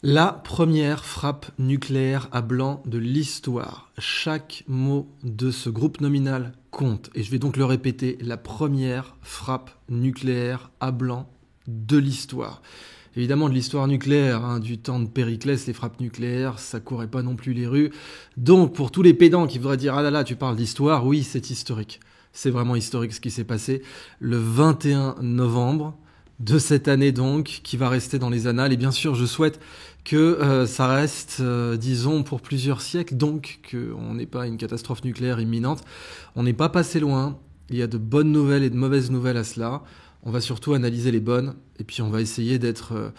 La première frappe nucléaire à blanc de l'histoire. Chaque mot de ce groupe nominal compte. Et je vais donc le répéter, la première frappe nucléaire à blanc de l'histoire. Évidemment, de l'histoire nucléaire, du temps de Périclès, les frappes nucléaires, ça courait pas non plus les rues. Donc, pour tous les pédants qui voudraient dire « Ah là là, tu parles d'histoire », oui, c'est historique. C'est vraiment historique ce qui s'est passé le 21 novembre de cette année donc, qui va rester dans les annales. Et bien sûr, je souhaite que ça reste, disons, pour plusieurs siècles, donc qu'on n'ait pas une catastrophe nucléaire imminente. On n'est pas passé loin, il y a de bonnes nouvelles et de mauvaises nouvelles à cela. On va surtout analyser les bonnes, et puis on va essayer d'être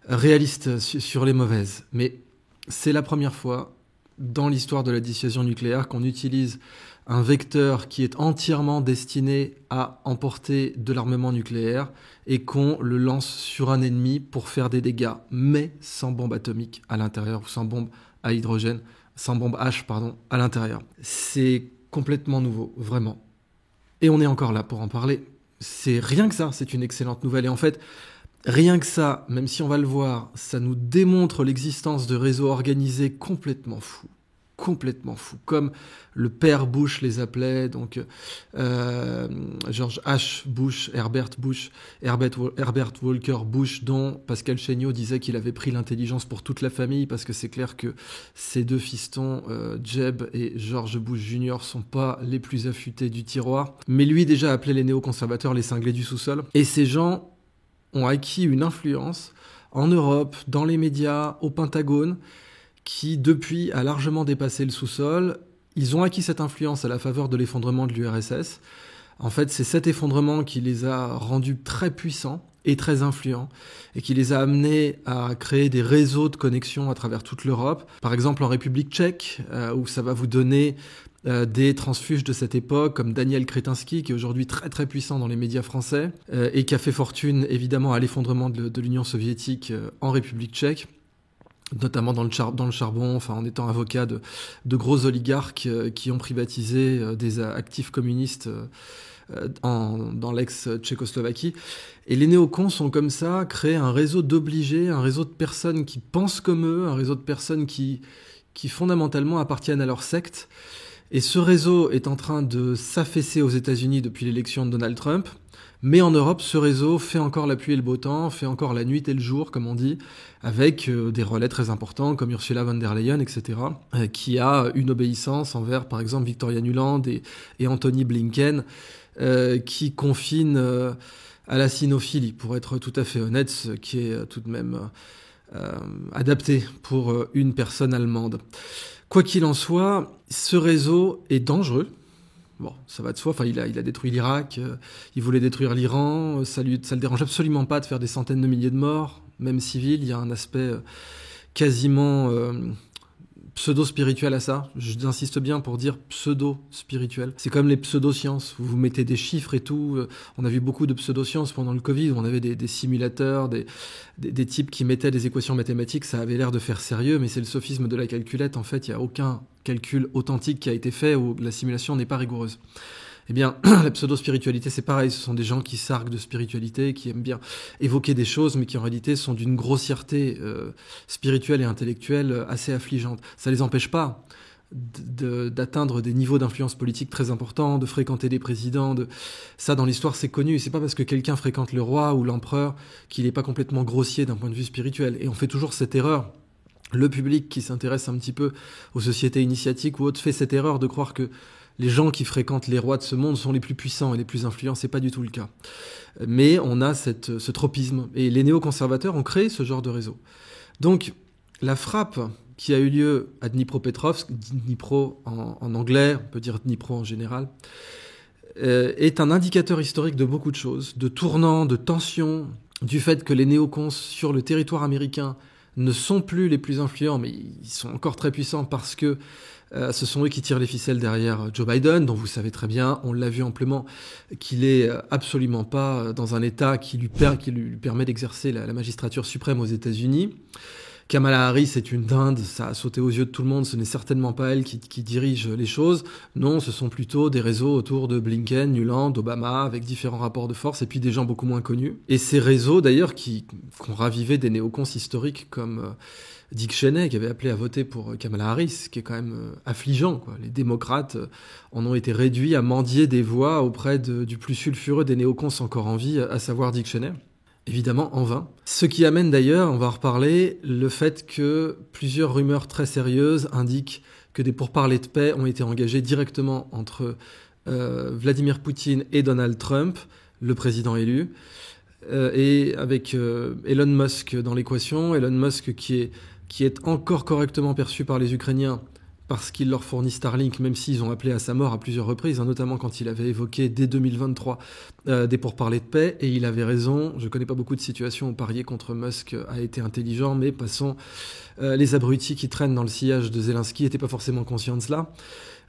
réaliste sur les mauvaises. Mais c'est la première fois dans l'histoire de la dissuasion nucléaire qu'on utilise un vecteur qui est entièrement destiné à emporter de l'armement nucléaire et qu'on le lance sur un ennemi pour faire des dégâts, mais sans bombe atomique à l'intérieur, ou sans bombe à hydrogène, sans bombe H, à l'intérieur. C'est complètement nouveau, vraiment. Et on est encore là pour en parler. C'est rien que ça, c'est une excellente nouvelle. Et en fait, rien que ça, même si on va le voir, ça nous démontre l'existence de réseaux organisés complètement fous. Complètement fou, comme le père Bush les appelait, donc George H. Bush, Herbert Walker Bush, dont Pascal Chéniaud disait qu'il avait pris l'intelligence pour toute la famille, parce que c'est clair que ces deux fistons, Jeb et George Bush Jr., sont pas les plus affûtés du tiroir, mais lui déjà appelait les néoconservateurs les cinglés du sous-sol, et ces gens ont acquis une influence en Europe, dans les médias, au Pentagone, qui, depuis, a largement dépassé le sous-sol. Ils ont acquis cette influence à la faveur de l'effondrement de l'URSS. En fait, c'est cet effondrement qui les a rendus très puissants et très influents, et qui les a amenés à créer des réseaux de connexion à travers toute l'Europe. Par exemple, en République tchèque, où ça va vous donner des transfuges de cette époque, comme Daniel Kretinsky, qui est aujourd'hui très très puissant dans les médias français, et qui a fait fortune, évidemment, à l'effondrement de l'Union soviétique en République tchèque, notamment dans le charbon, en étant avocat de gros oligarques qui ont privatisé des actifs communistes dans l'ex-Tchécoslovaquie. Et les néocons sont comme ça, créent un réseau d'obligés, un réseau de personnes qui pensent comme eux, un réseau de personnes qui fondamentalement appartiennent à leur secte. Et ce réseau est en train de s'affaisser aux États-Unis depuis l'élection de Donald Trump. Mais en Europe, ce réseau fait encore la pluie et le beau temps, fait encore la nuit et le jour, comme on dit, avec des relais très importants comme Ursula von der Leyen, etc., qui a une obéissance envers, par exemple, Victoria Nuland et Anthony Blinken, qui confinent à la cynophilie, pour être tout à fait honnête, ce qui est tout de même adapté pour une personne allemande. Quoi qu'il en soit, ce réseau est dangereux. Bon, ça va de soi, il a détruit l'Irak, il voulait détruire l'Iran, ça le dérange absolument pas de faire des centaines de milliers de morts, même civils. Il y a un aspect quasiment pseudo-spirituel à ça. J'insiste bien pour dire pseudo-spirituel. C'est comme les pseudo-sciences, vous mettez des chiffres et tout. On a vu beaucoup de pseudo-sciences pendant le Covid, où on avait des simulateurs, des types qui mettaient des équations mathématiques, ça avait l'air de faire sérieux, mais c'est le sophisme de la calculette. En fait, il n'y a aucun calcul authentique qui a été fait où la simulation n'est pas rigoureuse. Eh bien, la pseudo-spiritualité, c'est pareil. Ce sont des gens qui s'arguent de spiritualité, qui aiment bien évoquer des choses, mais qui en réalité sont d'une grossièreté spirituelle et intellectuelle assez affligeante. Ça les empêche pas d'atteindre des niveaux d'influence politique très importants, de fréquenter des présidents. Ça, dans l'histoire, c'est connu. C'est pas parce que quelqu'un fréquente le roi ou l'empereur qu'il n'est pas complètement grossier d'un point de vue spirituel. Et on fait toujours cette erreur. Le public qui s'intéresse un petit peu aux sociétés initiatiques ou autres fait cette erreur de croire que les gens qui fréquentent les rois de ce monde sont les plus puissants et les plus influents. C'est pas du tout le cas. Mais on a ce tropisme. Et les néoconservateurs ont créé ce genre de réseau. Donc, la frappe qui a eu lieu à Dnipropetrovsk, Dnipro en anglais, on peut dire Dnipro en général, est un indicateur historique de beaucoup de choses, de tournants, de tensions, du fait que les néocons sur le territoire américain ne sont plus les plus influents, mais ils sont encore très puissants parce que ce sont eux qui tirent les ficelles derrière Joe Biden, dont vous savez très bien, on l'a vu amplement, qu'il est absolument pas dans un état qui lui permet d'exercer la magistrature suprême aux États-Unis. Kamala Harris est une dinde, ça a sauté aux yeux de tout le monde, ce n'est certainement pas elle qui dirige les choses. Non, ce sont plutôt des réseaux autour de Blinken, Nuland, Obama, avec différents rapports de force, et puis des gens beaucoup moins connus. Et ces réseaux, d'ailleurs, qui ont ravivé des néocons historiques comme Dick Cheney, qui avait appelé à voter pour Kamala Harris, qui est quand même affligeant, quoi. Les démocrates en ont été réduits à mendier des voix auprès du plus sulfureux des néocons encore en vie, à savoir Dick Cheney. Évidemment, en vain. Ce qui amène d'ailleurs, on va en reparler, le fait que plusieurs rumeurs très sérieuses indiquent que des pourparlers de paix ont été engagés directement entre Vladimir Poutine et Donald Trump, le président élu, et avec Elon Musk dans l'équation. Elon Musk qui est encore correctement perçu par les Ukrainiens parce qu'il leur fournit Starlink, même s'ils ont appelé à sa mort à plusieurs reprises, notamment quand il avait évoqué dès 2023 des pourparlers de paix, et il avait raison. Je ne connais pas beaucoup de situations où parier contre Musk a été intelligent, mais passons, les abrutis qui traînent dans le sillage de Zelensky n'étaient pas forcément conscients de cela,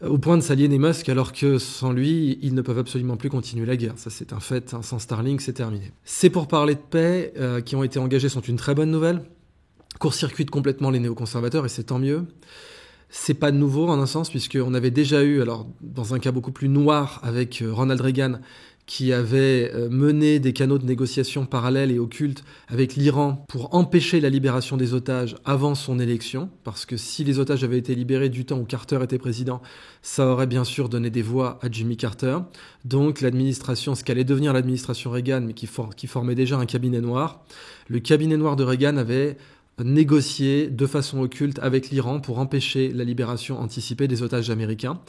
au point de s'aliéner Musk, alors que sans lui, ils ne peuvent absolument plus continuer la guerre. Ça, c'est un fait, hein. Sans Starlink, c'est terminé. Ces pourparlers de paix qui ont été engagés sont une très bonne nouvelle, court-circuitent complètement les néoconservateurs, et c'est tant mieux. C'est pas nouveau en un sens, puisqu'on avait déjà eu, alors dans un cas beaucoup plus noir, avec Ronald Reagan, qui avait mené des canaux de négociation parallèles et occultes avec l'Iran pour empêcher la libération des otages avant son élection, parce que si les otages avaient été libérés du temps où Carter était président, ça aurait bien sûr donné des voix à Jimmy Carter. Donc l'administration, ce qu'allait devenir l'administration Reagan, mais qui formait déjà un cabinet noir, le cabinet noir de Reagan avait négocié de façon occulte avec l'Iran pour empêcher la libération anticipée des otages américains.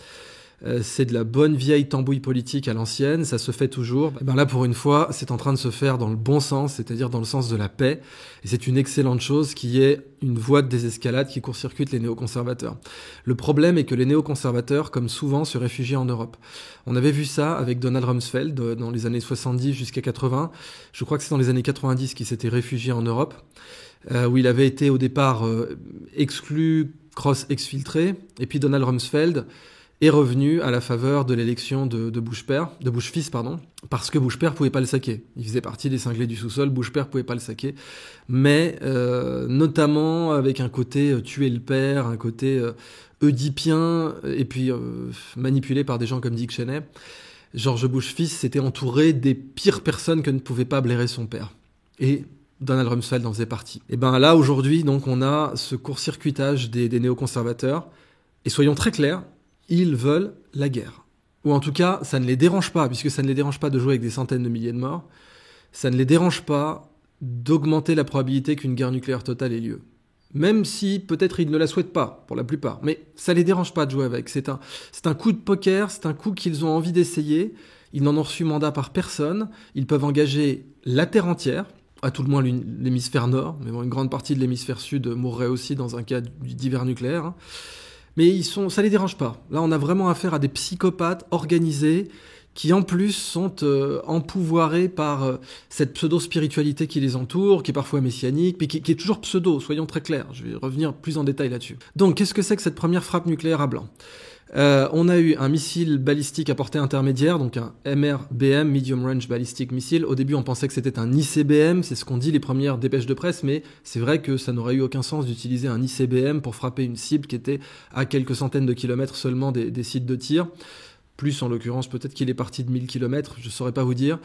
C'est de la bonne vieille tambouille politique à l'ancienne, ça se fait toujours. Et ben là, pour une fois, c'est en train de se faire dans le bon sens, c'est-à-dire dans le sens de la paix. Et c'est une excellente chose qui est une voie de désescalade qui court-circuite les néoconservateurs. Le problème est que les néoconservateurs, comme souvent, se réfugient en Europe. On avait vu ça avec Donald Rumsfeld dans les années 70 jusqu'à 80. Je crois que c'est dans les années 90 qu'il s'était réfugié en Europe, où il avait été au départ exclu, exfiltré, et puis Donald Rumsfeld est revenu à la faveur de l'élection de Bush fils, parce que Bush père pouvait pas le saquer. Il faisait partie des cinglés du sous-sol, Bush père pouvait pas le saquer, mais notamment avec un côté tuer le père, un côté oedipien, et puis manipulé par des gens comme Dick Cheney. George Bush fils s'était entouré des pires personnes que ne pouvait pas blairer son père. Et Donald Rumsfeld en faisait partie. Et ben là, aujourd'hui, donc, on a ce court-circuitage des néoconservateurs, et soyons très clairs, ils veulent la guerre. Ou en tout cas, ça ne les dérange pas, puisque ça ne les dérange pas de jouer avec des centaines de milliers de morts, ça ne les dérange pas d'augmenter la probabilité qu'une guerre nucléaire totale ait lieu. Même si peut-être ils ne la souhaitent pas, pour la plupart. Mais ça ne les dérange pas de jouer avec. C'est un coup de poker, c'est un coup qu'ils ont envie d'essayer. Ils n'en ont reçu mandat par personne. Ils peuvent engager la Terre entière, à tout le moins l'hémisphère nord, mais bon, une grande partie de l'hémisphère sud mourrait aussi dans un cas d'hiver nucléaire. Mais ça les dérange pas. Là, on a vraiment affaire à des psychopathes organisés qui, en plus, sont empouvoirés par cette pseudo-spiritualité qui les entoure, qui est parfois messianique, mais qui est toujours pseudo, soyons très clairs. Je vais revenir plus en détail là-dessus. Donc, qu'est-ce que c'est que cette première frappe nucléaire à blanc ? On a eu un missile balistique à portée intermédiaire, donc un MRBM, Medium Range Ballistic Missile. Au début, on pensait que c'était un ICBM, c'est ce qu'ont dit les premières dépêches de presse, mais c'est vrai que ça n'aurait eu aucun sens d'utiliser un ICBM pour frapper une cible qui était à quelques centaines de kilomètres seulement des sites de tir. Plus en l'occurrence, peut-être qu'il est parti de 1000 km, je ne saurais pas vous dire.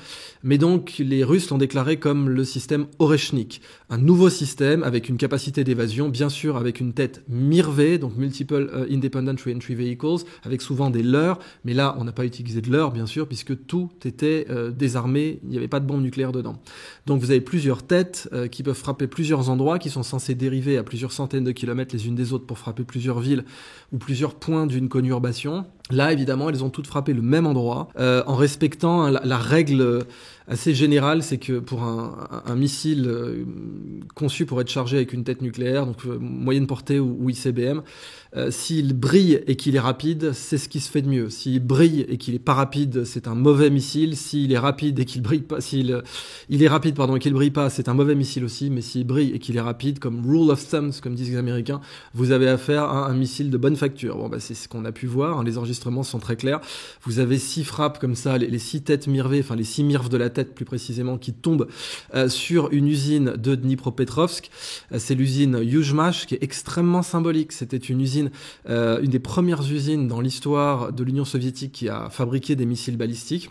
Mais donc, les Russes l'ont déclaré comme le système Oreshnik, un nouveau système avec une capacité d'évasion, bien sûr avec une tête MIRV, donc Multiple Independent Reentry Vehicles, avec souvent des leurres, mais là, on n'a pas utilisé de leurres, bien sûr, puisque tout était désarmé, il n'y avait pas de bombe nucléaire dedans. Donc, vous avez plusieurs têtes qui peuvent frapper plusieurs endroits, qui sont censés dériver à plusieurs centaines de kilomètres les unes des autres pour frapper plusieurs villes ou plusieurs points d'une conurbation. Là, évidemment, elles ont toutes frappé le même endroit, en respectant la règle assez générale, c'est que pour un missile conçu pour être chargé avec une tête nucléaire, donc moyenne portée ou ICBM, s'il brille et qu'il est rapide, c'est ce qui se fait de mieux. S'il brille et qu'il est pas rapide, c'est un mauvais missile. S'il est rapide et qu'il brille pas, il est rapide et qu'il brille pas, c'est un mauvais missile aussi. Mais s'il brille et qu'il est rapide, comme rule of thumb, comme disent les Américains, vous avez affaire à un missile de bonne facture. Bon, c'est ce qu'on a pu voir. Les enregistrements sont très clairs. Vous avez 6 frappes comme ça, les 6 têtes MIRV, enfin les 6 MIRV de la tête plus précisément, qui tombe sur une usine de Dnipropetrovsk. C'est l'usine Yuzhmash qui est extrêmement symbolique. C'était une usine, une des premières usines dans l'histoire de l'Union soviétique qui a fabriqué des missiles balistiques.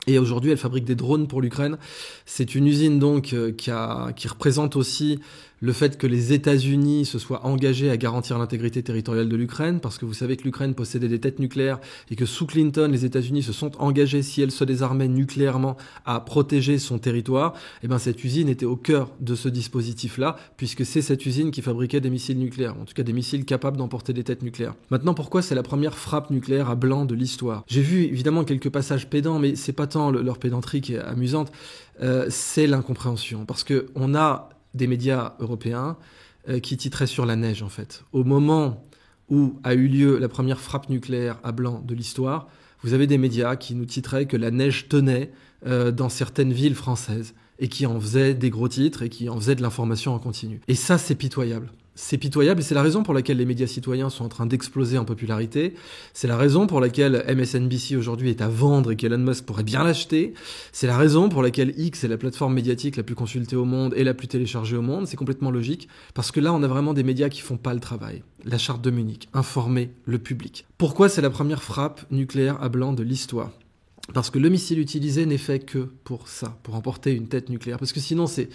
Et aujourd'hui, elle fabrique des drones pour l'Ukraine. C'est une usine donc qui représente aussi le fait que les États-Unis se soient engagés à garantir l'intégrité territoriale de l'Ukraine, parce que vous savez que l'Ukraine possédait des têtes nucléaires et que sous Clinton, les États-Unis se sont engagés, si elle se désarmait nucléairement, à protéger son territoire. Et bien cette usine était au cœur de ce dispositif-là, puisque c'est cette usine qui fabriquait des missiles nucléaires, en tout cas des missiles capables d'emporter des têtes nucléaires. Maintenant, pourquoi c'est la première frappe nucléaire à blanc de l'histoire ? J'ai vu évidemment quelques passages pédants, mais c'est pas tant leur pédanterie qui est amusante, c'est l'incompréhension, parce que on a des médias européens qui titraient sur la neige, en fait. Au moment où a eu lieu la première frappe nucléaire à blanc de l'histoire, vous avez des médias qui nous titraient que la neige tenait dans certaines villes françaises et qui en faisaient des gros titres et qui en faisaient de l'information en continu. Et ça, c'est pitoyable. C'est pitoyable et c'est la raison pour laquelle les médias citoyens sont en train d'exploser en popularité. C'est la raison pour laquelle MSNBC aujourd'hui est à vendre et qu'Elon Musk pourrait bien l'acheter. C'est la raison pour laquelle X est la plateforme médiatique la plus consultée au monde et la plus téléchargée au monde. C'est complètement logique parce que là, on a vraiment des médias qui font pas le travail. La charte de Munich, informer le public. Pourquoi c'est la première frappe nucléaire à blanc de l'histoire ? Parce que le missile utilisé n'est fait que pour ça, pour emporter une tête nucléaire. Parce que sinon, c'est...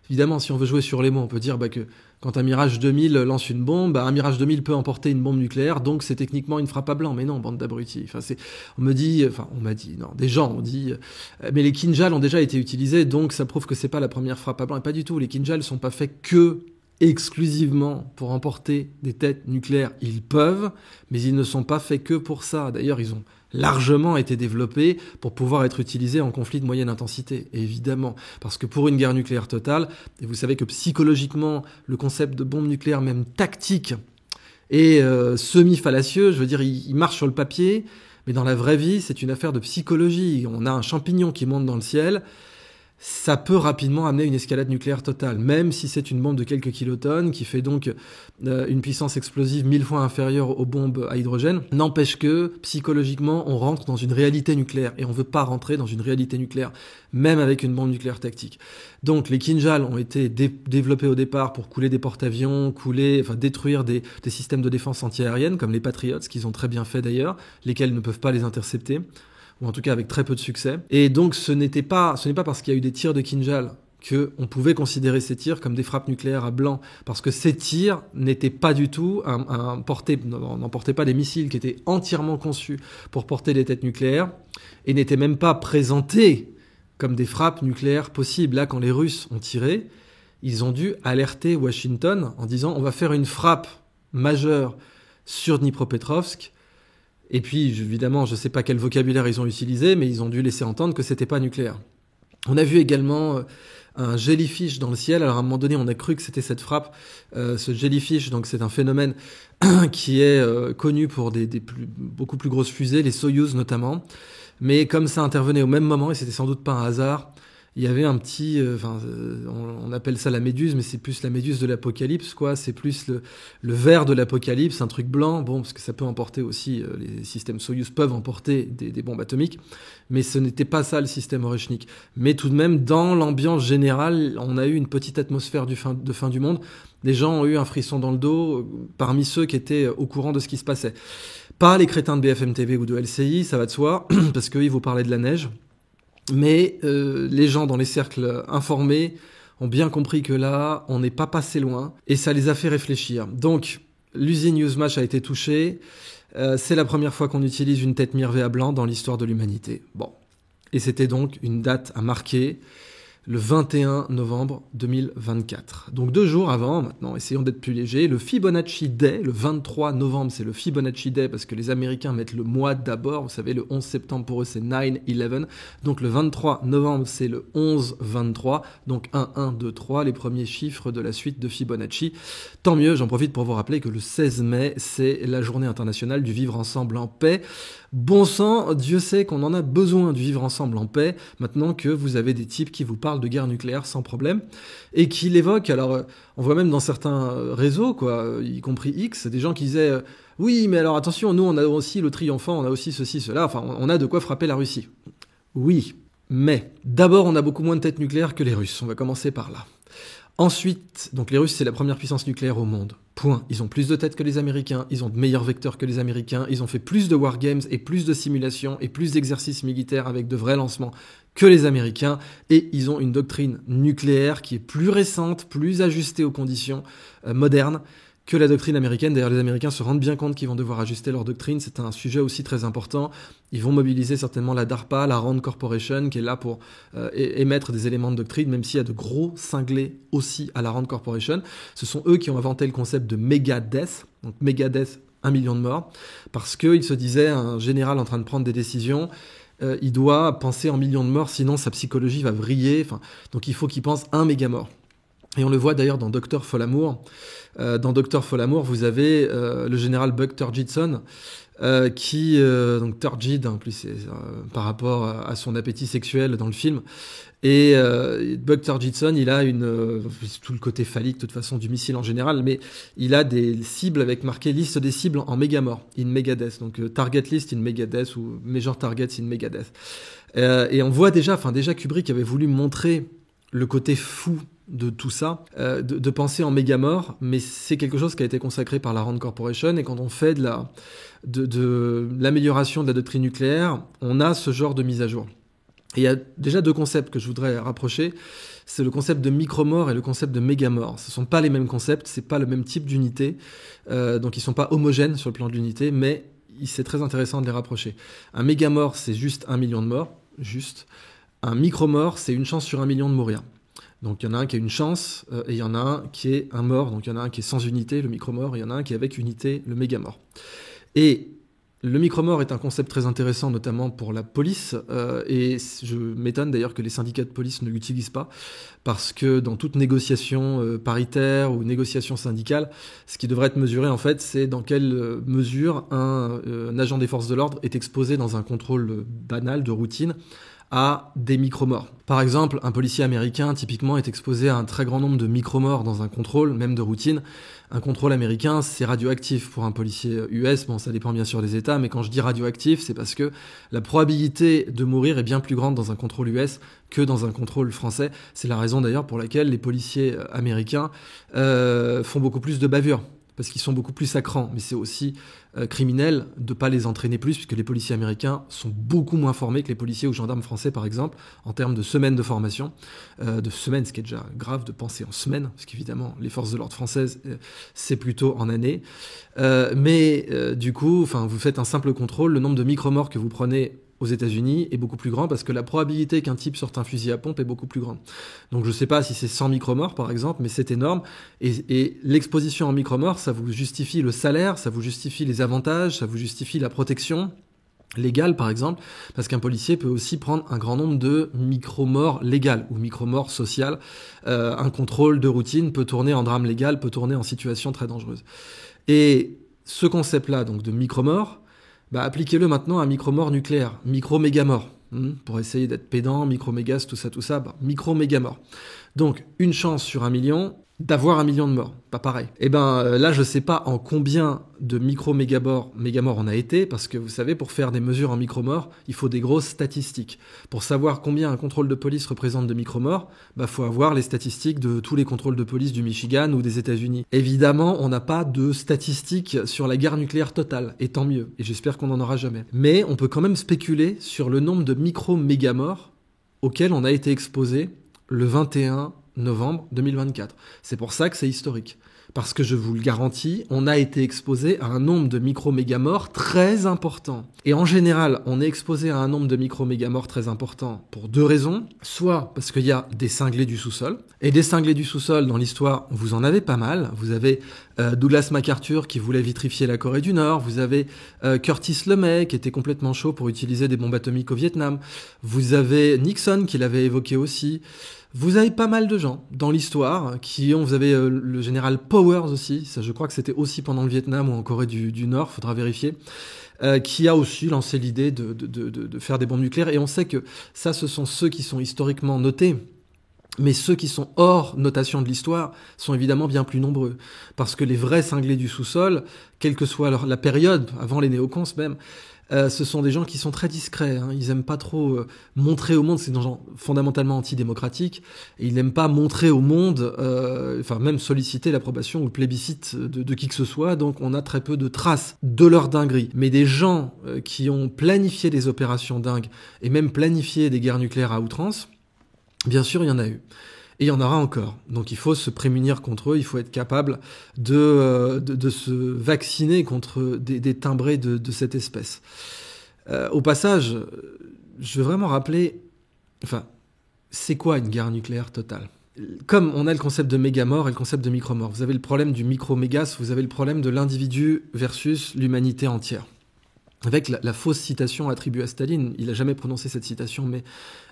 Évidemment, si on veut jouer sur les mots, on peut dire que quand un Mirage 2000 lance une bombe, un Mirage 2000 peut emporter une bombe nucléaire, donc c'est techniquement une frappe à blanc. Mais non, bande d'abrutis. Des gens ont dit, mais les Kinjal ont déjà été utilisés, donc ça prouve que c'est pas la première frappe à blanc. Et pas du tout, les Kinjal sont pas faits que exclusivement pour emporter des têtes nucléaires. Ils peuvent, mais ils ne sont pas faits que pour ça. D'ailleurs, ils ont largement été développés pour pouvoir être utilisés en conflit de moyenne intensité, évidemment. Parce que pour une guerre nucléaire totale, et vous savez que psychologiquement, le concept de bombe nucléaire, même tactique, est semi-fallacieux. Je veux dire, il marche sur le papier, mais dans la vraie vie, c'est une affaire de psychologie. On a un champignon qui monte dans le ciel, ça peut rapidement amener une escalade nucléaire totale, même si c'est une bombe de quelques kilotonnes, qui fait donc une puissance explosive 1000 fois inférieure aux bombes à hydrogène. N'empêche que, psychologiquement, on rentre dans une réalité nucléaire, et on ne veut pas rentrer dans une réalité nucléaire, même avec une bombe nucléaire tactique. Donc les Kinjal ont été développés au départ pour couler des porte-avions, détruire des systèmes de défense antiaérienne, comme les Patriots, qu'ils ont très bien fait d'ailleurs, lesquels ne peuvent pas les intercepter, ou en tout cas avec très peu de succès. Et donc ce n'est pas parce qu'il y a eu des tirs de Kinjal qu'on pouvait considérer ces tirs comme des frappes nucléaires à blanc, parce que ces tirs n'étaient pas du tout n'emportaient pas des missiles qui étaient entièrement conçus pour porter des têtes nucléaires, et n'étaient même pas présentés comme des frappes nucléaires possibles. Là, quand les Russes ont tiré, ils ont dû alerter Washington en disant « on va faire une frappe majeure sur Dnipropetrovsk ». Et puis, évidemment, je ne sais pas quel vocabulaire ils ont utilisé, mais ils ont dû laisser entendre que c'était pas nucléaire. On a vu également un jellyfish dans le ciel. Alors, à un moment donné, on a cru que c'était cette frappe. Ce jellyfish, donc, c'est un phénomène qui est connu pour beaucoup plus grosses fusées, les Soyouz notamment. Mais comme ça intervenait au même moment, et c'était sans doute pas un hasard, il y avait un petit... on appelle ça la méduse, mais c'est plus la méduse de l'apocalypse, quoi. C'est plus le ver de l'apocalypse, un truc blanc. Bon, parce que ça peut emporter aussi... les systèmes Soyouz peuvent emporter des bombes atomiques. Mais ce n'était pas ça, le système Oreshnik. Mais tout de même, dans l'ambiance générale, on a eu une petite atmosphère de fin du monde. Les gens ont eu un frisson dans le dos, parmi ceux qui étaient au courant de ce qui se passait. Pas les crétins de BFM TV ou de LCI, ça va de soi, parce qu'eux, ils vous parlaient de la neige. Mais les gens dans les cercles informés ont bien compris que là, on n'est pas passé loin, et ça les a fait réfléchir. Donc, l'usine Yuzhmash a été touchée. C'est la première fois qu'on utilise une tête mirvée à blanc dans l'histoire de l'humanité. Bon. Et c'était donc une date à marquer, le 21 novembre 2024. Donc 2 jours avant, maintenant, essayons d'être plus légers, le Fibonacci Day, le 23 novembre, c'est le Fibonacci Day parce que les Américains mettent le mois d'abord. Vous savez, le 11 septembre pour eux, c'est 9/11. Donc le 23 novembre, c'est le 11-23. Donc 1, 1, 2, 3, les premiers chiffres de la suite de Fibonacci. Tant mieux, j'en profite pour vous rappeler que le 16 mai, c'est la journée internationale du vivre ensemble en paix. Bon sang, Dieu sait qu'on en a besoin du vivre ensemble en paix, maintenant que vous avez des types qui vous parlent de guerre nucléaire sans problème, et qui l'évoquent. Alors, on voit même dans certains réseaux, quoi, y compris X, des gens qui disaient oui, mais alors attention, nous on a aussi le triomphant, on a aussi ceci, cela, enfin on a de quoi frapper la Russie. Oui, Mais d'abord, on a beaucoup moins de têtes nucléaires que les Russes. On va commencer par là. Ensuite, donc les Russes, c'est la première puissance nucléaire au monde. Point. Ils ont plus de têtes que les Américains, ils ont de meilleurs vecteurs que les Américains, ils ont fait plus de wargames et plus de simulations et plus d'exercices militaires avec de vrais lancements que les Américains, et ils ont une doctrine nucléaire qui est plus récente, plus ajustée aux conditions modernes que la doctrine américaine. D'ailleurs, les Américains se rendent bien compte qu'ils vont devoir ajuster leur doctrine. C'est un sujet aussi très important. Ils vont mobiliser certainement la DARPA, la RAND Corporation, qui est là pour émettre des éléments de doctrine, même s'il y a de gros cinglés aussi à la RAND Corporation. Ce sont eux qui ont inventé le concept de Megadeth. Donc Megadeth, 1 million de morts, parce qu'ils se disaient, un général en train de prendre des décisions, il doit penser en millions de morts, sinon sa psychologie va vriller. Donc il faut qu'il pense 1 méga mort. Et on le voit d'ailleurs dans Dr. Folamour. Dans Dr. Folamour, vous avez le général Buck Turgidson, qui, donc Turgid, en plus, c'est par rapport à son appétit sexuel dans le film. Et Buck Turgidson, il a tout le côté phallique, de toute façon, du missile en général, mais il a des cibles avec marqué liste des cibles en mégamort, in Megadeth. Donc target list in Megadeth ou major targets in Megadeth. Et on voit déjà Kubrick avait voulu montrer le côté fou de tout ça, de penser en méga mort, mais c'est quelque chose qui a été consacré par la RAND Corporation, et quand on fait de l'amélioration de la doctrine nucléaire, on a ce genre de mise à jour. Et il y a déjà 2 concepts que je voudrais rapprocher, c'est le concept de micro-mort et le concept de méga-mort. Ce ne sont pas les mêmes concepts, c'est pas le même type d'unité, donc ils ne sont pas homogènes sur le plan de l'unité, mais c'est très intéressant de les rapprocher. Un méga-mort, c'est juste 1 million de morts, juste. Un micro-mort, c'est une chance sur 1 million de mourir. Donc il y en a un qui a une chance, et il y en a un qui est un mort, donc il y en a un qui est sans unité, le micro-mort, et il y en a un qui est avec unité, le méga-mort. Et le micro-mort est un concept très intéressant, notamment pour la police, et je m'étonne d'ailleurs que les syndicats de police ne l'utilisent pas, parce que dans toute négociation paritaire ou négociation syndicale, ce qui devrait être mesuré en fait, c'est dans quelle mesure un agent des forces de l'ordre est exposé dans un contrôle banal, de routine, à des micro-morts. Par exemple, un policier américain, typiquement, est exposé à un très grand nombre de micro-morts dans un contrôle, même de routine. Un contrôle américain, c'est radioactif. Pour un policier US, bon, ça dépend bien sûr des États, mais quand je dis radioactif, c'est parce que la probabilité de mourir est bien plus grande dans un contrôle US que dans un contrôle français. C'est la raison d'ailleurs pour laquelle les policiers américains font beaucoup plus de bavures, parce qu'ils sont beaucoup plus sacrants, mais c'est aussi criminel de ne pas les entraîner plus, puisque les policiers américains sont beaucoup moins formés que les policiers ou gendarmes français, par exemple, en termes de semaines de formation, de semaines, ce qui est déjà grave de penser en semaines, parce qu'évidemment, les forces de l'ordre françaises, c'est plutôt en années. Mais du coup, vous faites un simple contrôle, le nombre de micro-morts que vous prenez aux États-Unis est beaucoup plus grand parce que la probabilité qu'un type sorte un fusil à pompe est beaucoup plus grande. Donc je ne sais pas si c'est 100 micromorts par exemple, mais c'est énorme. Et l'exposition en micromorts, ça vous justifie le salaire, ça vous justifie les avantages, ça vous justifie la protection légale par exemple, parce qu'un policier peut aussi prendre un grand nombre de micro-morts légales ou micro-morts sociales. Un contrôle de routine peut tourner en drame légal, peut tourner en situation très dangereuse. Et ce concept-là, donc de micro-morts, appliquez-le maintenant à micro-mort nucléaire, micro-méga-mort, pour essayer d'être pédant, micro-mégas, tout ça, micro-méga-mort. Donc, une chance sur 1 million d'avoir 1 million de morts, pas pareil. Et là, je sais pas en combien de micro-méga-morts on a été, parce que vous savez, pour faire des mesures en micro-morts, il faut des grosses statistiques. Pour savoir combien un contrôle de police représente de micro-morts, faut avoir les statistiques de tous les contrôles de police du Michigan ou des États-Unis. Évidemment, on n'a pas de statistiques sur la guerre nucléaire totale, et tant mieux, et j'espère qu'on n'en aura jamais. Mais on peut quand même spéculer sur le nombre de micro-méga-morts auxquels on a été exposé le 21 novembre 2024. C'est pour ça que c'est historique. Parce que je vous le garantis, on a été exposé à un nombre de micro-méga-morts très important. Et en général, on est exposé à un nombre de micro-méga-morts très important pour 2 raisons. Soit parce qu'il y a des cinglés du sous-sol. Et des cinglés du sous-sol, dans l'histoire, vous en avez pas mal. Vous avez Douglas MacArthur qui voulait vitrifier la Corée du Nord. Vous avez Curtis LeMay qui était complètement chaud pour utiliser des bombes atomiques au Vietnam. Vous avez Nixon qui l'avait évoqué aussi. Vous avez pas mal de gens dans l'histoire vous avez le général Powers aussi, ça je crois que c'était aussi pendant le Vietnam ou en Corée du Nord, faudra vérifier, qui a aussi lancé l'idée de faire des bombes nucléaires, et on sait que ça ce sont ceux qui sont historiquement notés Mais ceux qui sont hors notation de l'histoire sont évidemment bien plus nombreux. Parce que les vrais cinglés du sous-sol, quelle que soit la période, avant les néocons même, ce sont des gens qui sont très discrets. Hein. Ils n'aiment pas trop montrer au monde, c'est des gens fondamentalement antidémocratiques, et ils n'aiment pas montrer au monde, enfin même solliciter l'approbation ou le plébiscite de qui que ce soit, donc on a très peu de traces de leur dinguerie. Mais des gens qui ont planifié des opérations dingues, et même planifié des guerres nucléaires à outrance, bien sûr, il y en a eu. Et il y en aura encore. Donc il faut se prémunir contre eux, il faut être capable de se vacciner contre des timbrés de cette espèce. Au passage, je veux vraiment rappeler, enfin, c'est quoi une guerre nucléaire totale ? Comme on a le concept de méga-mort et le concept de micro-mort, vous avez le problème du micro-mégas, vous avez le problème de l'individu versus l'humanité entière. Avec la fausse citation attribuée à Staline, il n'a jamais prononcé cette citation, mais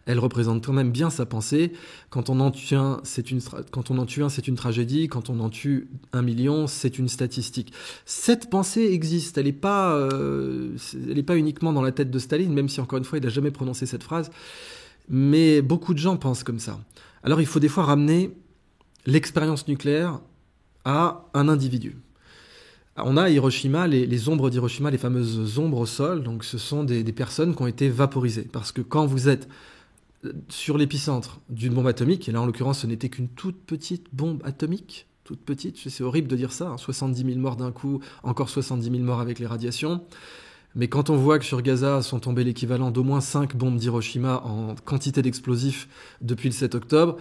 elle représente quand même bien sa pensée. Quand on en tue un, c'est une tragédie. Quand on en tue 1 million, c'est une statistique. Cette pensée existe. Elle n'est pas uniquement dans la tête de Staline, même si encore une fois, il n'a jamais prononcé cette phrase. Mais beaucoup de gens pensent comme ça. Alors il faut des fois ramener l'expérience nucléaire à un individu. On a à Hiroshima les ombres d'Hiroshima, les fameuses ombres au sol. Donc ce sont des personnes qui ont été vaporisées. Parce que quand vous êtes sur l'épicentre d'une bombe atomique, et là en l'occurrence ce n'était qu'une toute petite bombe atomique, toute petite, c'est horrible de dire ça, hein, 70 000 morts d'un coup, encore 70 000 morts avec les radiations. Mais quand on voit que sur Gaza sont tombés l'équivalent d'au moins 5 bombes d'Hiroshima en quantité d'explosifs depuis le 7 octobre,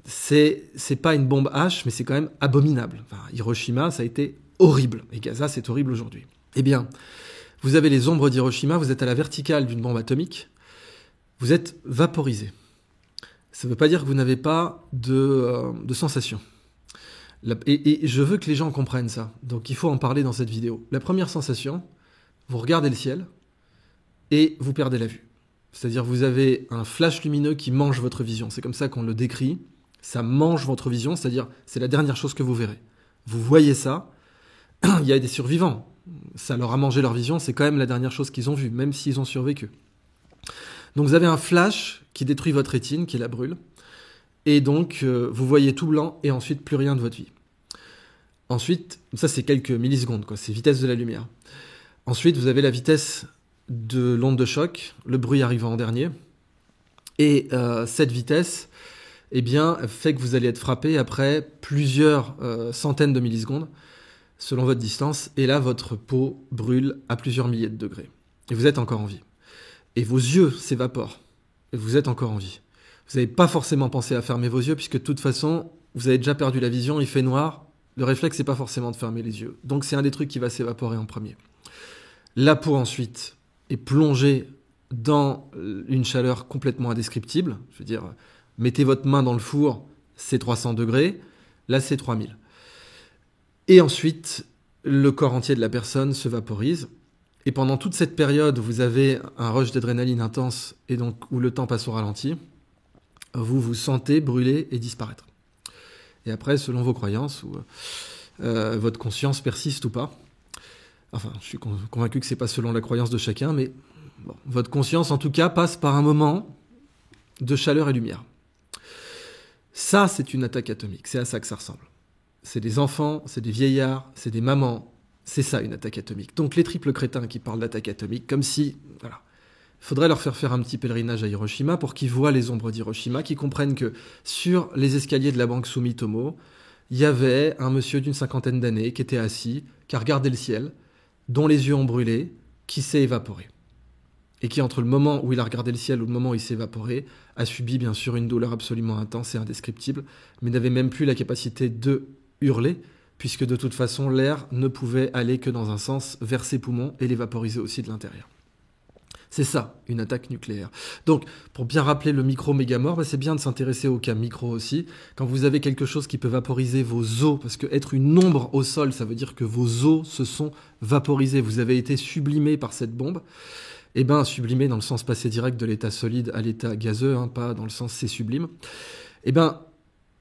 c'est pas une bombe H, mais c'est quand même abominable. Enfin, Hiroshima, ça a été horrible. Et Gaza, c'est horrible aujourd'hui. Eh bien, vous avez les ombres d'Hiroshima, vous êtes à la verticale d'une bombe atomique, vous êtes vaporisé. Ça ne veut pas dire que vous n'avez pas de sensation. Et je veux que les gens comprennent ça. Donc il faut en parler dans cette vidéo. La première sensation, vous regardez le ciel et vous perdez la vue. C'est-à-dire vous avez un flash lumineux qui mange votre vision. C'est comme ça qu'on le décrit. Ça mange votre vision, c'est-à-dire c'est la dernière chose que vous verrez. Vous voyez ça, il y a des survivants. Ça leur a mangé leur vision, c'est quand même la dernière chose qu'ils ont vue, même s'ils ont survécu. Donc vous avez un flash qui détruit votre rétine, qui la brûle, et donc vous voyez tout blanc et ensuite plus rien de votre vie. Ensuite, ça c'est quelques millisecondes, quoi, c'est vitesse de la lumière. Ensuite, vous avez la vitesse de l'onde de choc, le bruit arrivant en dernier, et cette vitesse, eh bien, fait que vous allez être frappé après plusieurs centaines de millisecondes, selon votre distance, et là, votre peau brûle à plusieurs milliers de degrés. Et vous êtes encore en vie. Et vos yeux s'évaporent. Et vous êtes encore en vie. Vous n'avez pas forcément pensé à fermer vos yeux, puisque de toute façon, vous avez déjà perdu la vision, il fait noir. Le réflexe, c'est pas forcément de fermer les yeux. Donc c'est un des trucs qui va s'évaporer en premier. La peau, ensuite, est plongée dans une chaleur complètement indescriptible. Je veux dire, mettez votre main dans le four, c'est 300 degrés. Là, c'est 3000. Et ensuite, le corps entier de la personne se vaporise. Et pendant toute cette période, vous avez un rush d'adrénaline intense et donc où le temps passe au ralenti. Vous vous sentez brûler et disparaître. Et après, selon vos croyances, votre conscience persiste ou pas. Enfin, je suis convaincu que c'est pas selon la croyance de chacun, mais bon, votre conscience, en tout cas, passe par un moment de chaleur et lumière. Ça, c'est une attaque atomique. C'est à ça que ça ressemble. C'est des enfants, c'est des vieillards, c'est des mamans. C'est ça, une attaque atomique. Donc les triples crétins qui parlent d'attaque atomique, comme si... Voilà. Il faudrait leur faire un petit pèlerinage à Hiroshima pour qu'ils voient les ombres d'Hiroshima, qu'ils comprennent que sur les escaliers de la banque Sumitomo, il y avait un monsieur d'une 50aine d'années qui était assis, qui a regardé le ciel, dont les yeux ont brûlé, qui s'est évaporé. Et qui, entre le moment où il a regardé le ciel ou le moment où il s'est évaporé, a subi bien sûr une douleur absolument intense et indescriptible, mais n'avait même plus la capacité de hurler, puisque de toute façon, l'air ne pouvait aller que dans un sens, vers ses poumons, et les vaporiser aussi de l'intérieur. C'est ça, une attaque nucléaire. Donc, pour bien rappeler le micro-méga-mort, c'est bien de s'intéresser au cas micro aussi. Quand vous avez quelque chose qui peut vaporiser vos os, parce que être une ombre au sol, ça veut dire que vos os se sont vaporisés, vous avez été sublimé par cette bombe, eh bien, sublimé dans le sens passé direct de l'état solide à l'état gazeux, hein, pas dans le sens c'est sublime, eh bien,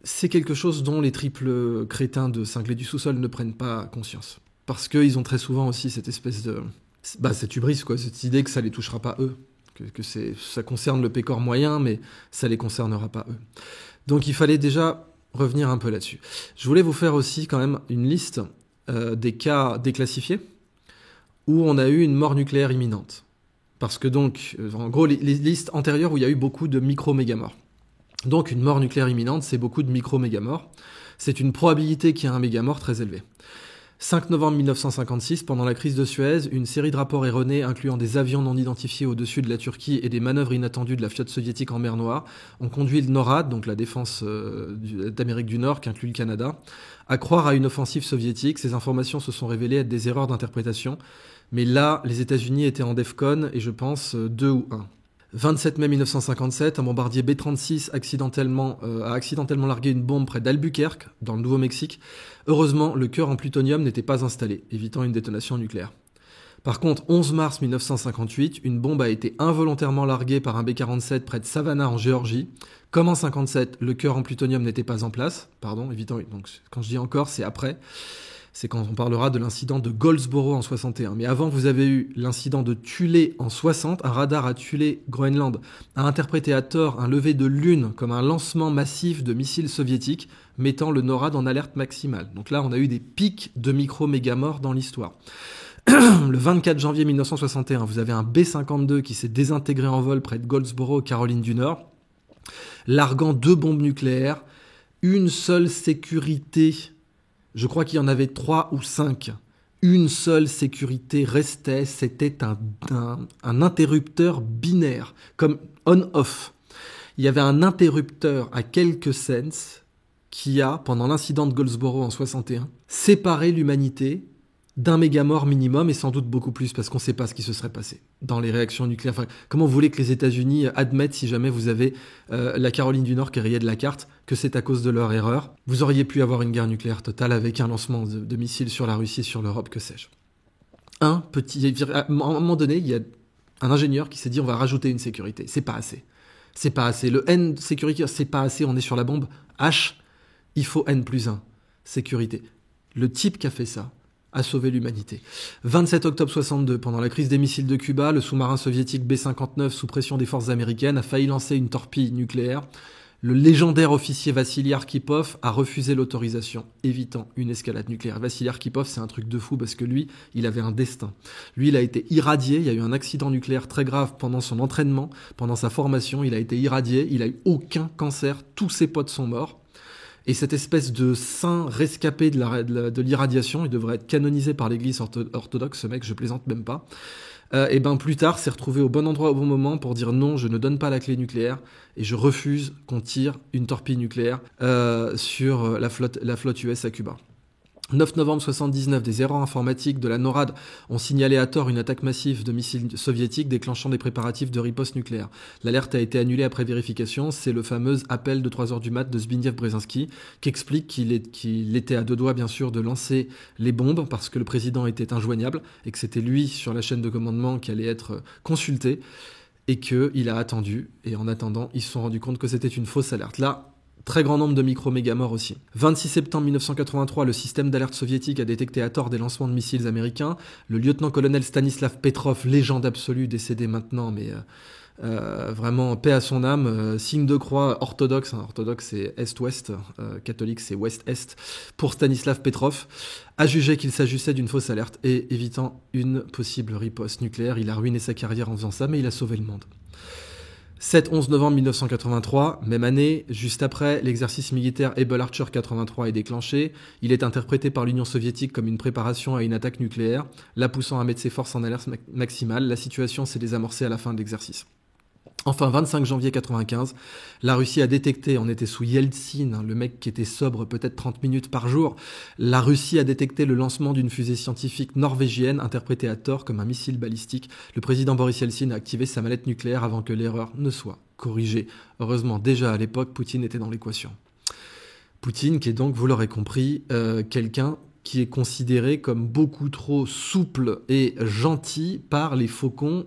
c'est quelque chose dont les triples crétins de cinglés du sous-sol ne prennent pas conscience. Parce qu'ils ont très souvent aussi cette espèce de... cette hubris, quoi, cette idée que ça les touchera pas eux. Ça concerne le pécor moyen, mais ça les concernera pas eux. Donc il fallait déjà revenir un peu là-dessus. Je voulais vous faire aussi quand même une liste des cas déclassifiés où on a eu une mort nucléaire imminente. Parce que donc, en gros, les listes antérieures où il y a eu beaucoup de micro-mégamorts. Donc une mort nucléaire imminente, c'est beaucoup de micro-mégamorts. C'est une probabilité qu'il y ait un mégamort très élevée. 5 novembre 1956, pendant la crise de Suez, une série de rapports erronés incluant des avions non identifiés au-dessus de la Turquie et des manœuvres inattendues de la flotte soviétique en mer Noire ont conduit le NORAD, donc la défense d'Amérique du Nord, qui inclut le Canada, à croire à une offensive soviétique. Ces informations se sont révélées être des erreurs d'interprétation, mais là, les États-Unis étaient en DEFCON et je pense 2 ou 1. 27 mai 1957, un bombardier B-36 a accidentellement largué une bombe près d'Albuquerque, dans le Nouveau-Mexique. Heureusement, le cœur en plutonium n'était pas installé, évitant une détonation nucléaire. Par contre, 11 mars 1958, une bombe a été involontairement larguée par un B-47 près de Savannah en Géorgie. Comme en 57, le cœur en plutonium n'était pas en place. Donc quand je dis encore, c'est après. C'est quand on parlera de l'incident de Goldsboro en 61. Mais avant, vous avez eu l'incident de Thulé en 60. Un radar à Thulé, Groenland, a interprété à tort un lever de lune comme un lancement massif de missiles soviétiques, mettant le NORAD en alerte maximale. Donc là, on a eu des pics de micro-mégamorts dans l'histoire. Le 24 janvier 1961, vous avez un B-52 qui s'est désintégré en vol près de Goldsboro, Caroline du Nord, larguant 2 bombes nucléaires, une seule sécurité. Je crois qu'il y en avait 3 ou 5. Une seule sécurité restait, c'était un interrupteur binaire, comme on-off. Il y avait un interrupteur à quelques cents qui a, pendant l'incident de Goldsboro en 61, séparé l'humanité d'un mégamort minimum et sans doute beaucoup plus parce qu'on ne sait pas ce qui se serait passé dans les réactions nucléaires. Enfin, comment vous voulez que les États-Unis admettent, si jamais vous avez la Caroline du Nord qui est rayée de la carte, que c'est à cause de leur erreur? Vous auriez pu avoir une guerre nucléaire totale avec un lancement de missiles sur la Russie, sur l'Europe, que sais-je. À un moment donné, il y a un ingénieur qui s'est dit on va rajouter une sécurité. C'est pas assez. C'est pas assez. Le N sécurité, c'est pas assez, on est sur la bombe. H, il faut N+1 sécurité. Le type qui a fait ça a sauvé l'humanité. 27 octobre 62, pendant la crise des missiles de Cuba, le sous-marin soviétique B-59, sous pression des forces américaines, a failli lancer une torpille nucléaire. Le légendaire officier Vassili Arkhipov a refusé l'autorisation, évitant une escalade nucléaire. Vassili Arkhipov, c'est un truc de fou parce que lui, il avait un destin. Lui, il a été irradié, il y a eu un accident nucléaire très grave pendant son entraînement, pendant sa formation, il a été irradié, il a eu aucun cancer, tous ses potes sont morts. Et cette espèce de saint rescapé de l'irradiation, il devrait être canonisé par l'église orthodoxe, ce mec, je plaisante même pas. Et ben plus tard, s'est retrouvé au bon endroit au bon moment pour dire non, je ne donne pas la clé nucléaire et je refuse qu'on tire une torpille nucléaire sur la flotte US à Cuba. 9 novembre 79, des erreurs informatiques de la NORAD ont signalé à tort une attaque massive de missiles soviétiques déclenchant des préparatifs de riposte nucléaire. L'alerte a été annulée après vérification. C'est le fameux appel de 3h du mat de Zbigniew Brzezinski qui explique qu'il était à 2 doigts, bien sûr, de lancer les bombes parce que le président était injoignable et que c'était lui, sur la chaîne de commandement, qui allait être consulté et qu'il a attendu. Et en attendant, ils se sont rendus compte que c'était une fausse alerte. Là, très grand nombre de micro-mégamorts aussi. 26 septembre 1983, le système d'alerte soviétique a détecté à tort des lancements de missiles américains. Le lieutenant-colonel Stanislav Petrov, légende absolue, décédé maintenant, mais vraiment paix à son âme, signe de croix orthodoxe, orthodoxe c'est Est-Ouest, catholique c'est Ouest-Est, pour Stanislav Petrov, a jugé qu'il s'agissait d'une fausse alerte et évitant une possible riposte nucléaire. Il a ruiné sa carrière en faisant ça, mais il a sauvé le monde. 7-11 novembre 1983, même année, juste après, l'exercice militaire Able Archer 83 est déclenché. Il est interprété par l'Union soviétique comme une préparation à une attaque nucléaire, la poussant à mettre ses forces en alerte maximale. La situation s'est désamorcée à la fin de l'exercice. Enfin, 25 janvier 95, la Russie a détecté, on était sous Yeltsin, le mec qui était sobre peut-être 30 minutes par jour, la Russie a détecté le lancement d'une fusée scientifique norvégienne interprétée à tort comme un missile balistique. Le président Boris Yeltsin a activé sa mallette nucléaire avant que l'erreur ne soit corrigée. Heureusement, déjà à l'époque, Poutine était dans l'équation. Poutine qui est donc, vous l'aurez compris, quelqu'un qui est considéré comme beaucoup trop souple et gentil par les faucons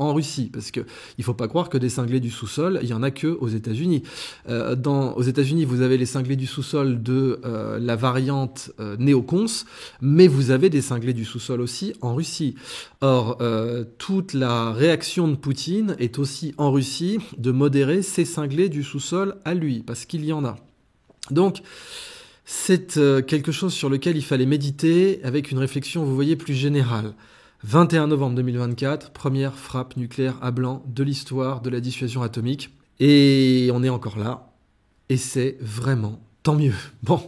en Russie, parce que il faut pas croire que des cinglés du sous-sol, il y en a que aux États-Unis. Aux États-Unis, vous avez les cinglés du sous-sol de la variante néocons, mais vous avez des cinglés du sous-sol aussi en Russie. Or, toute la réaction de Poutine est aussi en Russie de modérer ces cinglés du sous-sol à lui, parce qu'il y en a. Donc, c'est quelque chose sur lequel il fallait méditer avec une réflexion, vous voyez, plus générale. 21 novembre 2024, première frappe nucléaire à blanc de l'histoire de la dissuasion atomique. Et on est encore là. Et c'est vraiment tant mieux. Bon.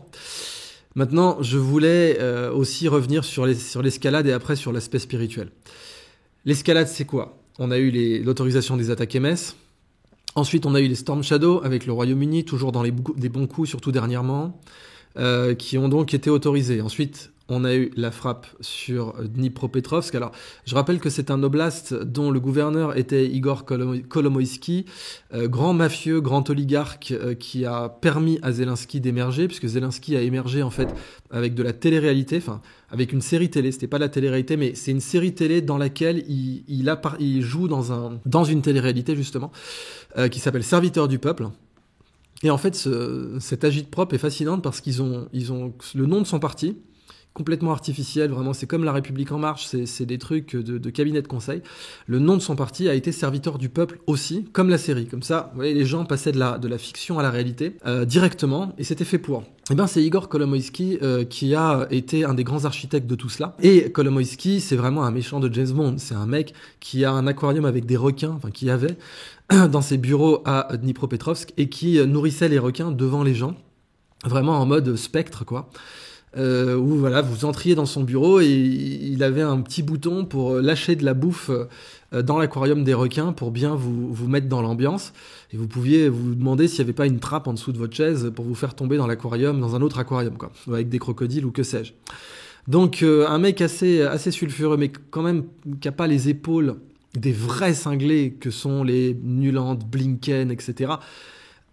Maintenant, je voulais aussi revenir sur l'escalade et après sur l'aspect spirituel. L'escalade, c'est quoi? On a eu l'autorisation des attaques MS. Ensuite, on a eu les Storm Shadow avec le Royaume-Uni, toujours dans des bons coups, surtout dernièrement, qui ont donc été autorisés. Ensuite, on a eu la frappe sur Dnipropetrovsk. Alors, je rappelle que c'est un oblast dont le gouverneur était Igor Kolomoïski, grand mafieux, grand oligarque qui a permis à Zelensky d'émerger, puisque Zelensky a émergé en fait avec de la télé-réalité, enfin avec une série télé. C'était pas la télé-réalité, mais c'est une série télé dans laquelle il joue dans une télé-réalité justement, qui s'appelle Serviteur du peuple. Et en fait, cette agite-prop est fascinante parce qu'ils ont le nom de son parti, complètement artificiel, vraiment, c'est comme La République En Marche, c'est des trucs de cabinet de conseil. Le nom de son parti a été Serviteur du peuple aussi, comme la série. Comme ça, vous voyez, les gens passaient de la fiction à la réalité directement, et c'était fait pour. Eh bien, c'est Igor Kolomoïski qui a été un des grands architectes de tout cela. Et Kolomoïski, c'est vraiment un méchant de James Bond. C'est un mec qui a un aquarium avec des requins, enfin qui avait, dans ses bureaux à Dnipropetrovsk, et qui nourrissait les requins devant les gens, vraiment en mode spectre, quoi. Où voilà, vous entriez dans son bureau et il avait un petit bouton pour lâcher de la bouffe dans l'aquarium des requins pour bien vous mettre dans l'ambiance. Et vous pouviez vous demander s'il n'y avait pas une trappe en dessous de votre chaise pour vous faire tomber dans l'aquarium, dans un autre aquarium, quoi, avec des crocodiles ou que sais-je. Donc un mec assez sulfureux, mais quand même qui n'a pas les épaules des vrais cinglés que sont les Nuland, Blinken, etc.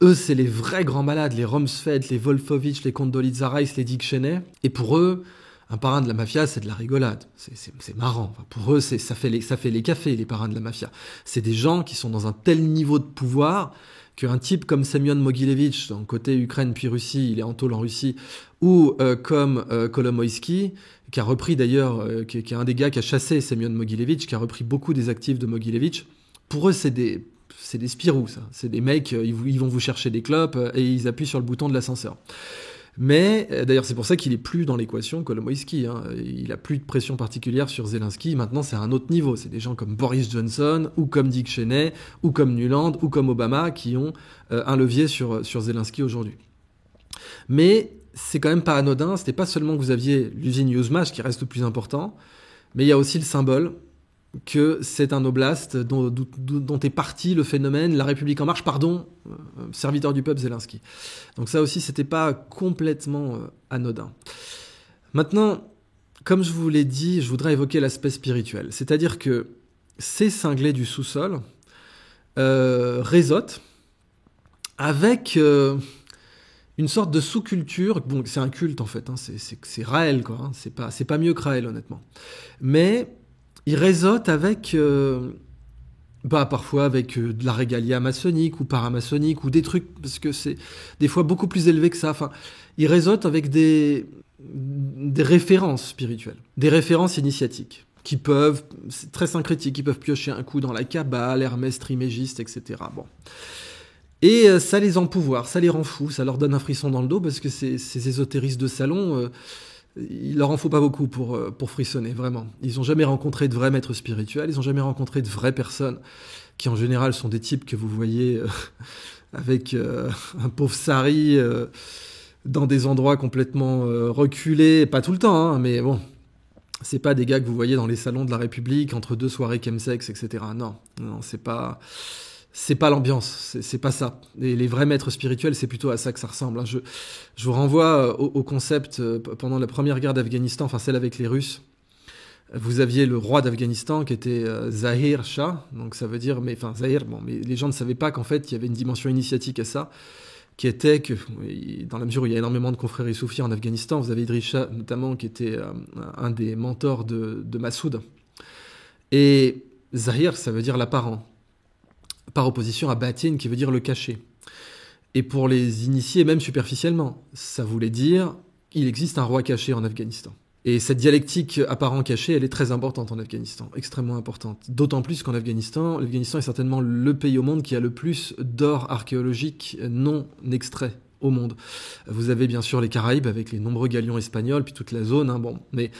Eux, c'est les vrais grands malades, les Rumsfeld, les Wolfowitz, les Condoleezza Rice, les Dick Cheney. Et pour eux, un parrain de la mafia, c'est de la rigolade. C'est marrant. Enfin, pour eux, ça fait les cafés, les parrains de la mafia. C'est des gens qui sont dans un tel niveau de pouvoir qu'un type comme Semyon Mogilevich, dans le côté Ukraine puis Russie, il est en tôle en Russie, ou comme Kolomoïski, qui a repris d'ailleurs, qui est un des gars qui a chassé Semyon Mogilevich, qui a repris beaucoup des actifs de Mogilevich. Pour eux, c'est des Spirou, ça. C'est des mecs, ils vont vous chercher des clopes et ils appuient sur le bouton de l'ascenseur. Mais, d'ailleurs, c'est pour ça qu'il est plus dans l'équation Kolomoïski. Hein. Il a plus de pression particulière sur Zelensky. Maintenant, c'est à un autre niveau. C'est des gens comme Boris Johnson, ou comme Dick Cheney, ou comme Nuland, ou comme Obama, qui ont un levier sur Zelensky aujourd'hui. Mais c'est quand même pas anodin. C'était pas seulement que vous aviez l'usine Yuzhmash, qui reste le plus important, mais il y a aussi le symbole que c'est un oblast dont est parti le phénomène La République En Marche, serviteur du peuple Zelensky. Donc ça aussi, c'était pas complètement anodin. Maintenant, comme je vous l'ai dit, je voudrais évoquer l'aspect spirituel. C'est-à-dire que ces cinglés du sous-sol réseautent avec une sorte de sous-culture. Bon, c'est un culte en fait, hein, c'est Raël, quoi. Hein, c'est pas mieux que Raël, honnêtement. Mais il réseaute avec, parfois avec de la régalia maçonnique ou paramaçonnique ou des trucs, parce que c'est des fois beaucoup plus élevé que ça. Enfin, il réseaute avec des références spirituelles, des références initiatiques, qui peuvent, c'est très syncrétique, qui peuvent piocher un coup dans la Kabbale, Hermès Trismégiste, etc. Bon. Et ça les empouvoire, ça les rend fous, ça leur donne un frisson dans le dos, parce que ces ésotéristes de salon... il leur en faut pas beaucoup pour frissonner, vraiment. Ils n'ont jamais rencontré de vrais maîtres spirituels, ils n'ont jamais rencontré de vraies personnes, qui en général sont des types que vous voyez avec un pauvre sari dans des endroits complètement reculés, pas tout le temps, hein, mais bon, c'est pas des gars que vous voyez dans les salons de la République, entre deux soirées chemsex, etc. Non, c'est pas l'ambiance, c'est pas ça. Et les vrais maîtres spirituels, c'est plutôt à ça que ça ressemble. Hein. Je vous renvoie au concept pendant la première guerre d'Afghanistan, enfin celle avec les Russes. Vous aviez le roi d'Afghanistan qui était Zahir Shah, donc ça veut dire, mais Zahir, bon, mais les gens ne savaient pas qu'en fait il y avait une dimension initiatique à ça, qui était que, dans la mesure où il y a énormément de confréries soufis en Afghanistan, vous avez Idriss Shah notamment qui était un des mentors de Massoud. Et Zahir, ça veut dire l'apparent, par opposition à batin, qui veut dire le caché. Et pour les initiés, même superficiellement, ça voulait dire il existe un roi caché en Afghanistan. Et cette dialectique apparent-caché, elle est très importante en Afghanistan, extrêmement importante. D'autant plus qu'en Afghanistan, l'Afghanistan est certainement le pays au monde qui a le plus d'or archéologique non extrait au monde. Vous avez bien sûr les Caraïbes avec les nombreux galions espagnols, puis toute la zone, mais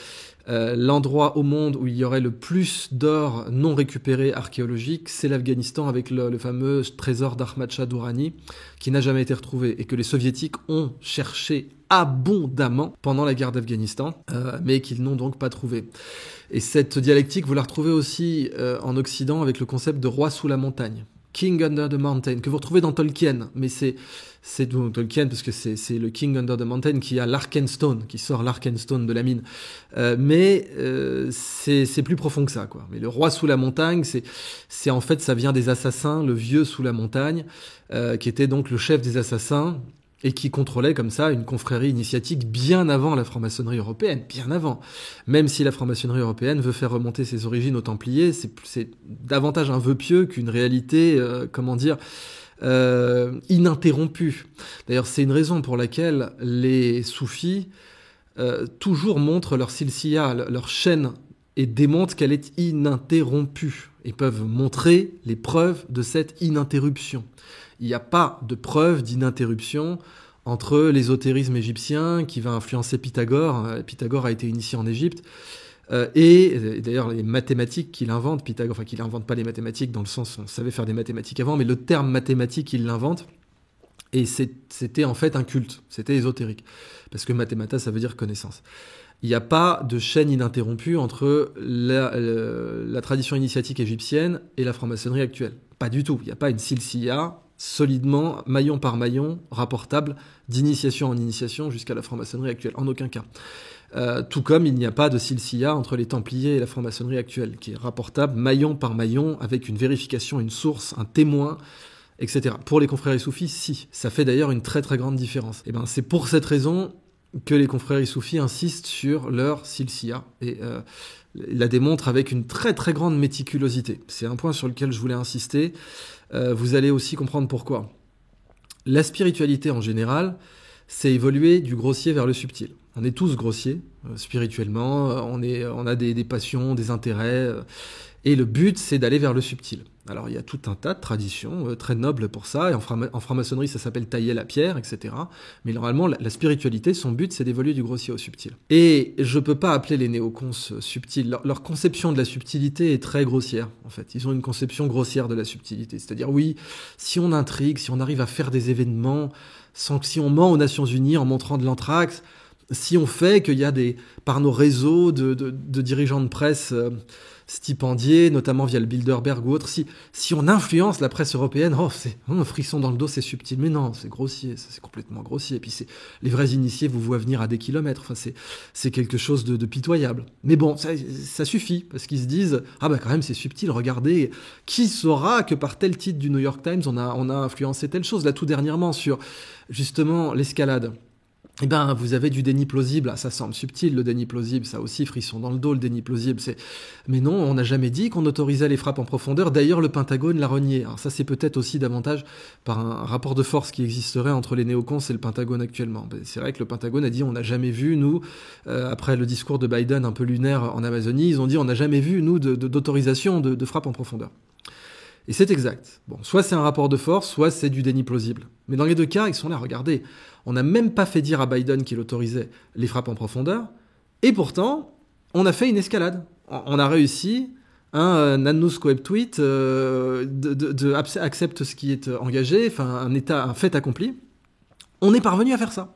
l'endroit au monde où il y aurait le plus d'or non récupéré archéologique, c'est l'Afghanistan avec le fameux trésor d'Ahmad Shah Durrani, qui n'a jamais été retrouvé et que les soviétiques ont cherché abondamment pendant la guerre d'Afghanistan, mais qu'ils n'ont donc pas trouvé. Et cette dialectique, vous la retrouvez aussi en Occident avec le concept de roi sous la montagne. King Under the Mountain, que vous retrouvez dans Tolkien, mais c'est Tolkien parce que c'est le King Under the Mountain qui a l'Arkenstone, qui sort l'Arkenstone de la mine. Mais c'est plus profond que ça, quoi. Mais le roi sous la montagne, c'est en fait, ça vient des assassins, le vieux sous la montagne, qui était donc le chef des assassins, et qui contrôlait comme ça une confrérie initiatique bien avant la franc-maçonnerie européenne, bien avant. Même si la franc-maçonnerie européenne veut faire remonter ses origines aux Templiers, c'est davantage un vœu pieux qu'une réalité, ininterrompue. D'ailleurs, c'est une raison pour laquelle les soufis toujours montrent leur silsiya, leur chaîne, et démontrent qu'elle est ininterrompue, et peuvent montrer les preuves de cette ininterruption. Il n'y a pas de preuve d'ininterruption entre l'ésotérisme égyptien qui va influencer Pythagore. Pythagore a été initié en Égypte. Et d'ailleurs, les mathématiques qu'il invente, Pythagore, enfin qu'il n'invente pas les mathématiques dans le sens où on savait faire des mathématiques avant, mais le terme mathématique, il l'invente. Et c'était en fait un culte, c'était ésotérique. Parce que mathémata, ça veut dire connaissance. Il n'y a pas de chaîne ininterrompue entre la tradition initiatique égyptienne et la franc-maçonnerie actuelle. Pas du tout. Il n'y a pas une silsiya solidement, maillon par maillon, rapportable, d'initiation en initiation jusqu'à la franc-maçonnerie actuelle. En aucun cas. Tout comme il n'y a pas de silsiya entre les Templiers et la franc-maçonnerie actuelle, qui est rapportable maillon par maillon, avec une vérification, une source, un témoin, etc. Pour les confréries soufis, si. Ça fait d'ailleurs une très très grande différence. Et c'est pour cette raison que les confréries soufis insistent sur leur silsiya et la démontrent avec une très très grande méticulosité. C'est un point sur lequel je voulais insister. Vous allez aussi comprendre pourquoi. La spiritualité en général, c'est évoluer du grossier vers le subtil. On est tous grossiers, spirituellement, on a des passions, des intérêts, et le but, c'est d'aller vers le subtil. Alors, il y a tout un tas de traditions très nobles pour ça, et en franc-maçonnerie, ça s'appelle tailler la pierre, etc. Mais normalement, la spiritualité, son but, c'est d'évoluer du grossier au subtil. Et je peux pas appeler les néocons subtils. Leur conception de la subtilité est très grossière, en fait. Ils ont une conception grossière de la subtilité. C'est-à-dire, oui, si on intrigue, si on arrive à faire des événements, si on ment aux Nations Unies en montrant de l'anthrax, si on fait qu'il y a par nos réseaux de dirigeants de presse stipendiés, notamment via le Bilderberg ou autre, si on influence la presse européenne, c'est un frisson dans le dos, c'est subtil. Mais non, c'est grossier, c'est complètement grossier. Et puis les vrais initiés vous voient venir à des kilomètres. Enfin, c'est quelque chose de pitoyable. Mais bon, ça suffit, parce qu'ils se disent, quand même, c'est subtil, regardez, qui saura que par tel titre du New York Times, on a influencé telle chose. Là, tout dernièrement, sur justement l'escalade. Vous avez du déni plausible. Ça semble subtil, le déni plausible. Ça aussi, frisson dans le dos, le déni plausible. Mais non, on n'a jamais dit qu'on autorisait les frappes en profondeur. D'ailleurs, le Pentagone l'a renié. Alors ça, c'est peut-être aussi davantage par un rapport de force qui existerait entre les néocons et le Pentagone actuellement. C'est vrai que le Pentagone a dit on n'a jamais vu, nous, après le discours de Biden un peu lunaire en Amazonie, ils ont dit on n'a jamais vu, nous, d'autorisation de frappe en profondeur. Et c'est exact. Bon, soit c'est un rapport de force, soit c'est du déni plausible. Mais dans les deux cas, ils sont là, regardez. On n'a même pas fait dire à Biden qu'il autorisait les frappes en profondeur, et pourtant, on a fait une escalade. On a réussi, un annus coeptuit, accepte ce qui est engagé, enfin un fait accompli. On est parvenu à faire ça.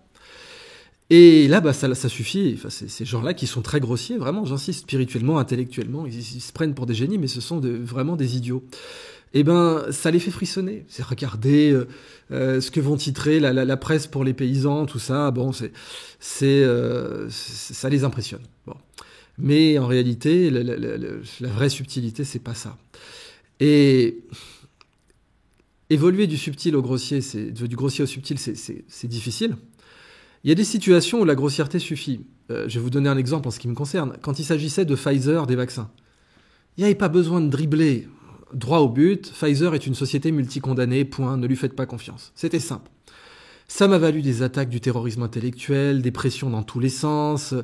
Et là, ça suffit. Enfin, ces gens-là qui sont très grossiers, vraiment, j'insiste, spirituellement, intellectuellement, ils se prennent pour des génies, mais ce sont vraiment des idiots. Ça les fait frissonner. C'est regarder ce que vont titrer la presse pour les paysans, tout ça. Bon, ça les impressionne. Bon. Mais en réalité, la vraie subtilité, c'est pas ça. Et évoluer du subtil au grossier, du grossier au subtil, c'est difficile. Il y a des situations où la grossièreté suffit. Je vais vous donner un exemple en ce qui me concerne. Quand il s'agissait de Pfizer, des vaccins, Il n'y avait pas besoin de dribbler. Droit au but, Pfizer est une société multicondamnée, point, ne lui faites pas confiance. C'était simple. Ça m'a valu des attaques du terrorisme intellectuel, des pressions dans tous les sens,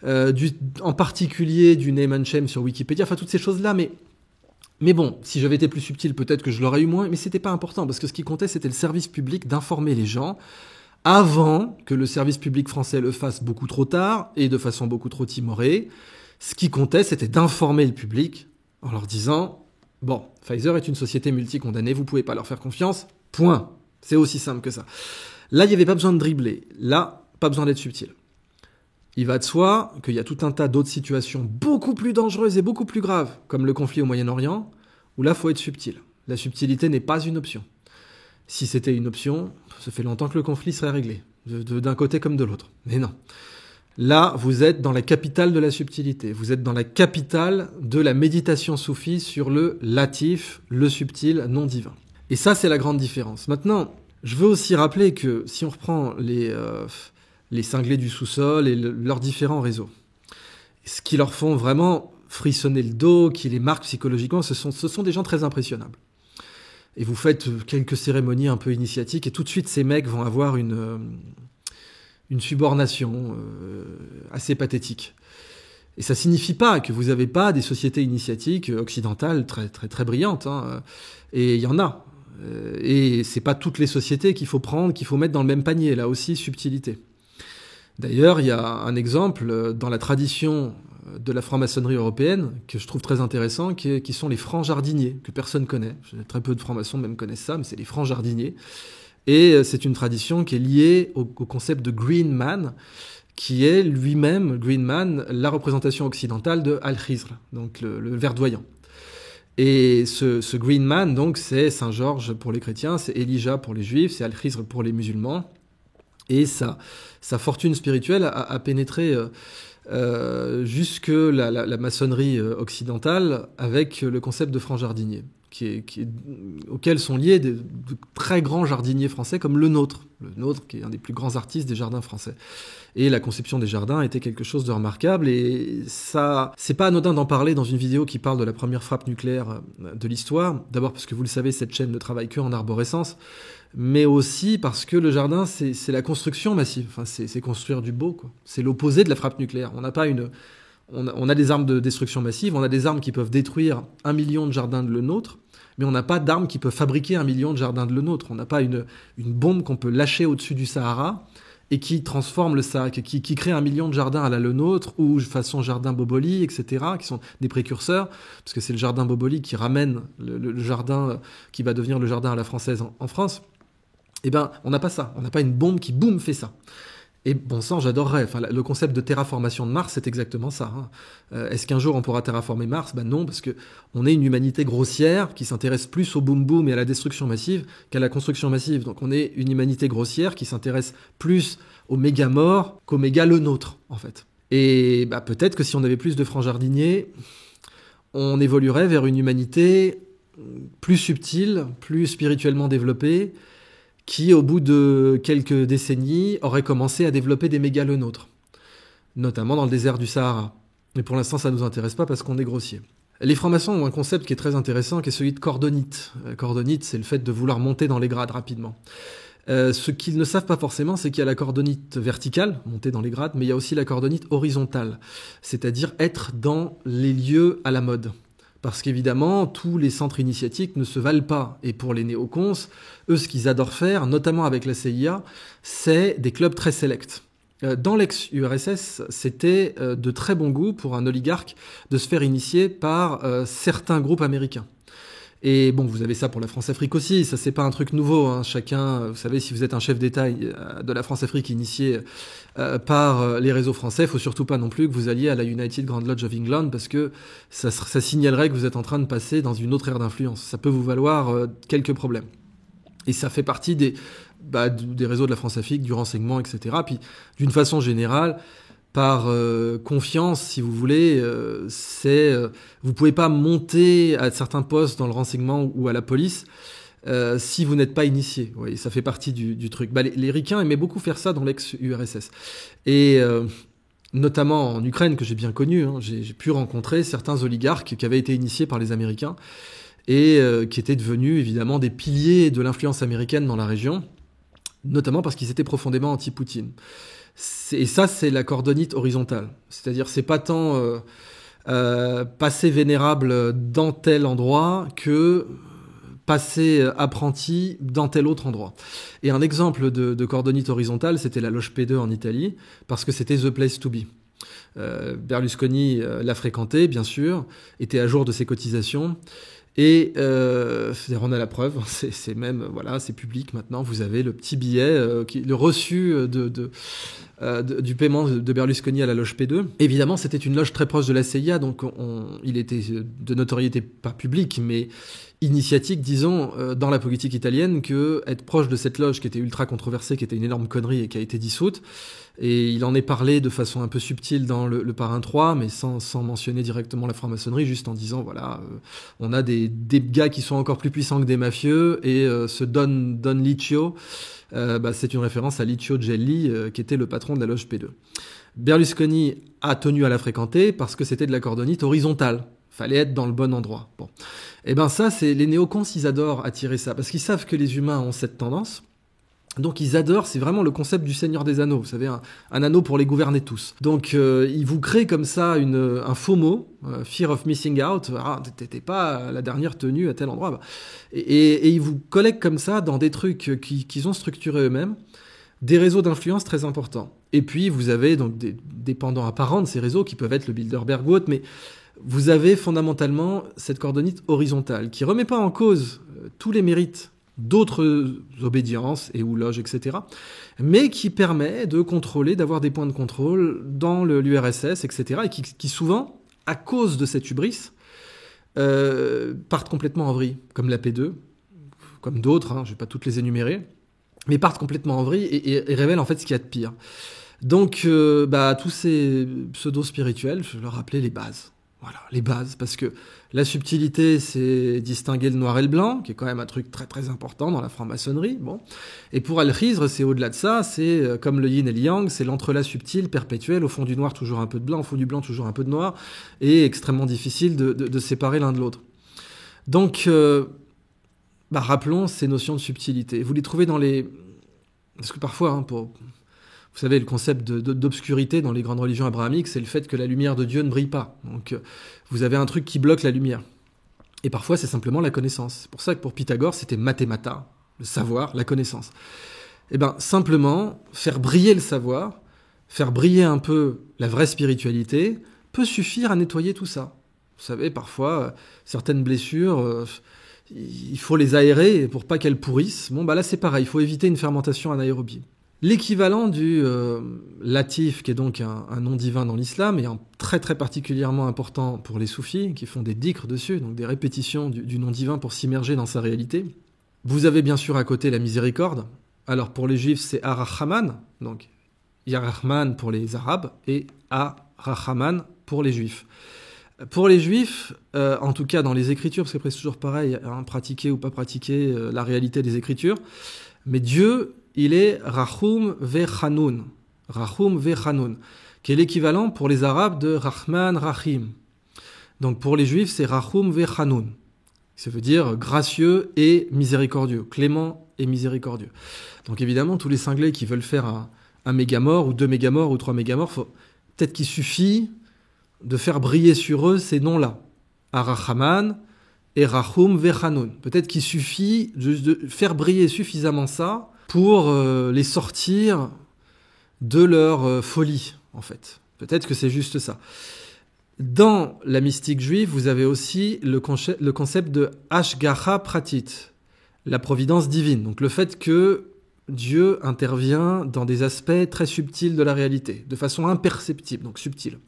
en particulier du name and shame sur Wikipédia, enfin toutes ces choses-là, mais bon, si j'avais été plus subtil, peut-être que je l'aurais eu moins, mais c'était pas important, parce que ce qui comptait, c'était le service public d'informer les gens, avant que le service public français le fasse beaucoup trop tard, et de façon beaucoup trop timorée. Ce qui comptait, c'était d'informer le public, en leur disant, bon, Pfizer est une société multicondamnée, vous pouvez pas leur faire confiance, point. C'est aussi simple que ça. Là, il n'y avait pas besoin de dribbler. Là, pas besoin d'être subtil. Il va de soi qu'il y a tout un tas d'autres situations beaucoup plus dangereuses et beaucoup plus graves, comme le conflit au Moyen-Orient, où là, il faut être subtil. La subtilité n'est pas une option. Si c'était une option, ça fait longtemps que le conflit serait réglé, d'un côté comme de l'autre. Mais non. Là, vous êtes dans la capitale de la subtilité. Vous êtes dans la capitale de la méditation soufie sur le latif, le subtil, non divin. Et ça, c'est la grande différence. Maintenant, je veux aussi rappeler que si on reprend les cinglés du sous-sol et leurs différents réseaux, ce qui leur font vraiment frissonner le dos, qui les marque psychologiquement, ce sont des gens très impressionnables. Et vous faites quelques cérémonies un peu initiatiques et tout de suite, ces mecs vont avoir une subornation assez pathétique. Et ça signifie pas que vous n'avez pas des sociétés initiatiques occidentales très, très, très brillantes, hein. Et il y en a. Et c'est pas toutes les sociétés qu'il faut prendre, qu'il faut mettre dans le même panier. Là aussi, subtilité. D'ailleurs, il y a un exemple dans la tradition de la franc-maçonnerie européenne que je trouve très intéressant, qui sont les francs jardiniers, que personne connaît. Très peu de francs-maçons même connaissent ça, mais c'est les francs jardiniers. Et c'est une tradition qui est liée au concept de Green Man, qui est lui-même, Green Man, la représentation occidentale de Al-Khizr, donc le verdoyant. Et ce Green Man, donc, c'est Saint Georges pour les chrétiens, c'est Elijah pour les juifs, c'est Al-Khizr pour les musulmans. Et sa fortune spirituelle a pénétré jusque la maçonnerie occidentale avec le concept de franc jardinier, auquel sont liés de très grands jardiniers français comme le nôtre, qui est un des plus grands artistes des jardins français. Et la conception des jardins était quelque chose de remarquable, et ça, c'est pas anodin d'en parler dans une vidéo qui parle de la première frappe nucléaire de l'histoire. D'abord parce que vous le savez, cette chaîne ne travaille que en arborescence, mais aussi parce que le jardin, c'est la construction massive. Enfin, c'est construire du beau, quoi. C'est l'opposé de la frappe nucléaire. On n'a pas on a des armes de destruction massive, on a des armes qui peuvent détruire 1 million de jardins de le nôtre, mais on n'a pas d'armes qui peuvent fabriquer 1 million de jardins de le nôtre. On n'a pas une bombe qu'on peut lâcher au-dessus du Sahara et qui transforme le Sahara, qui crée 1 million de jardins à la le nôtre, ou façon jardin Boboli, etc., qui sont des précurseurs, parce que c'est le jardin Boboli qui ramène le jardin qui va devenir le jardin à la française en France. Eh bien, on n'a pas ça. On n'a pas une bombe qui, boum, fait ça. Et bon sang, j'adorerais. Enfin, le concept de terraformation de Mars, c'est exactement ça, hein. Est-ce qu'un jour on pourra terraformer Mars ? Ben non, parce que on est une humanité grossière qui s'intéresse plus au boom boom et à la destruction massive qu'à la construction massive. Donc on est une humanité grossière qui s'intéresse plus aux méga morts qu'aux méga le nôtre, en fait. Et bah, peut-être que si on avait plus de francs jardiniers, on évoluerait vers une humanité plus subtile, plus spirituellement développée, qui, au bout de quelques décennies, aurait commencé à développer des méga-le-nôtres, notamment dans le désert du Sahara. Mais pour l'instant, ça ne nous intéresse pas parce qu'on est grossier. Les francs-maçons ont un concept qui est très intéressant, qui est celui de cordonite. Cordonite, c'est le fait de vouloir monter dans les grades rapidement. Ce qu'ils ne savent pas forcément, c'est qu'il y a la cordonite verticale, monter dans les grades, mais il y a aussi la cordonite horizontale, c'est-à-dire être dans les lieux à la mode. Parce qu'évidemment, tous les centres initiatiques ne se valent pas. Et pour les néocons, eux, ce qu'ils adorent faire, notamment avec la CIA, c'est des clubs très sélects. Dans l'ex-URSS, c'était de très bon goût pour un oligarque de se faire initier par certains groupes américains. Et bon, vous avez ça pour la France-Afrique aussi, ça c'est pas un truc nouveau, hein. Chacun, vous savez, si vous êtes un chef d'État de la France-Afrique initié par les réseaux français, il faut surtout pas non plus que vous alliez à la United Grand Lodge of England, parce que ça signalerait que vous êtes en train de passer dans une autre ère d'influence. Ça peut vous valoir quelques problèmes. Et ça fait partie des réseaux de la France-Afrique, du renseignement, etc. Puis d'une façon générale, par confiance, si vous voulez, vous pouvez pas monter à certains postes dans le renseignement ou à la police si vous n'êtes pas initié. Oui, ça fait partie du truc. Les ricains aimaient beaucoup faire ça dans l'ex-URSS. Et notamment en Ukraine, que j'ai bien connu, hein, j'ai pu rencontrer certains oligarques qui avaient été initiés par les Américains et qui étaient devenus évidemment des piliers de l'influence américaine dans la région, notamment parce qu'ils étaient profondément anti-Poutine. Et ça, c'est la cordonite horizontale. C'est-à-dire, c'est pas tant passé vénérable dans tel endroit que passé apprenti dans tel autre endroit. Et un exemple de cordonite horizontale, c'était la loge P2 en Italie, parce que c'était the place to be. Berlusconi l'a fréquenté, bien sûr, était à jour de ses cotisations, et on a la preuve, c'est même, voilà, c'est public maintenant, vous avez le petit billet, le reçu du paiement de Berlusconi à la loge P2. Évidemment, c'était une loge très proche de la CIA, donc il était de notoriété pas publique, mais initiatique, disons, dans la politique italienne, que être proche de cette loge qui était ultra controversée, qui était une énorme connerie et qui a été dissoute. Et il en est parlé de façon un peu subtile dans le Parrain 3, mais sans mentionner directement la franc-maçonnerie, juste en disant, voilà, on a des gars qui sont encore plus puissants que des mafieux, et ce Don Liccio, c'est une référence à Liccio Gelli, qui était le patron de la loge P2. Berlusconi a tenu à la fréquenter parce que c'était de la cordonite horizontale. Fallait être dans le bon endroit. Bon. Et ben ça, c'est les néocons, ils adorent attirer ça, parce qu'ils savent que les humains ont cette tendance. Donc ils adorent, c'est vraiment le concept du Seigneur des Anneaux, vous savez, un anneau pour les gouverner tous. Donc ils vous créent comme ça un faux mot, fear of missing out, t'étais pas à la dernière tenue à tel endroit. Et ils vous collectent comme ça dans des trucs qu'ils ont structurés eux-mêmes, des réseaux d'influence très importants. Et puis vous avez donc des dépendants apparents de ces réseaux qui peuvent être le Bilderberg ou autre, mais vous avez fondamentalement cette cordonite horizontale qui remet pas en cause tous les mérites d'autres obédiences et ou loges, etc., mais qui permet de contrôler, d'avoir des points de contrôle dans l'URSS, etc., et qui souvent, à cause de cette hubris, partent complètement en vrille, comme la P2, comme d'autres, je ne vais pas toutes les énumérer, mais partent complètement en vrille et révèlent en fait ce qu'il y a de pire. Donc, tous ces pseudo-spirituels, je leur rappelais les bases. Voilà, les bases, parce que la subtilité, c'est distinguer le noir et le blanc, qui est quand même un truc très très important dans la franc-maçonnerie. Bon. Et pour Al-Khizr, c'est au-delà de ça, c'est comme le yin et le yang, c'est l'entrelac subtil, perpétuel, au fond du noir toujours un peu de blanc, au fond du blanc toujours un peu de noir, et extrêmement difficile de séparer l'un de l'autre. Donc, rappelons ces notions de subtilité. Vous les trouvez dans les... Parce que parfois, vous savez, le concept d'obscurité dans les grandes religions abrahamiques, c'est le fait que la lumière de Dieu ne brille pas. Donc, vous avez un truc qui bloque la lumière. Et parfois, c'est simplement la connaissance. C'est pour ça que pour Pythagore, c'était mathémata, le savoir, la connaissance. Eh bien, simplement, faire briller le savoir, faire briller un peu la vraie spiritualité, peut suffire à nettoyer tout ça. Vous savez, parfois, certaines blessures, il faut les aérer pour pas qu'elles pourrissent. Bon, là, c'est pareil, il faut éviter une fermentation anaérobie. L'équivalent du latif, qui est donc un nom divin dans l'islam, et très très particulièrement important pour les soufis, qui font des dhikrs dessus, donc des répétitions du nom divin pour s'immerger dans sa réalité. Vous avez bien sûr à côté la miséricorde. Alors pour les juifs, c'est Ar-Rahman, donc Yar-Rahman pour les arabes, et Ar-Rahman pour les juifs. Pour les juifs, en tout cas dans les écritures, parce qu'après c'est toujours pareil, pratiquer ou pas pratiquer la réalité des écritures, mais Dieu... il est Rahum Vechanoun, qui est l'équivalent pour les Arabes de Rahman Rahim. Donc pour les Juifs, c'est Rahum Vechanoun. Ça veut dire gracieux et miséricordieux, clément et miséricordieux. Donc évidemment, tous les cinglés qui veulent faire un mégamore, ou 2 mégamores, ou 3 mégamores, peut-être qu'il suffit de faire briller sur eux ces noms-là. Ar-Rahman et Rahum Vechanoun. Peut-être qu'il suffit de faire briller suffisamment ça pour les sortir de leur folie, en fait. Peut-être que c'est juste ça. Dans la mystique juive, vous avez aussi le concept de Hashgacha Pratit, la providence divine. Donc le fait que Dieu intervient dans des aspects très subtils de la réalité, de façon imperceptible, donc subtile.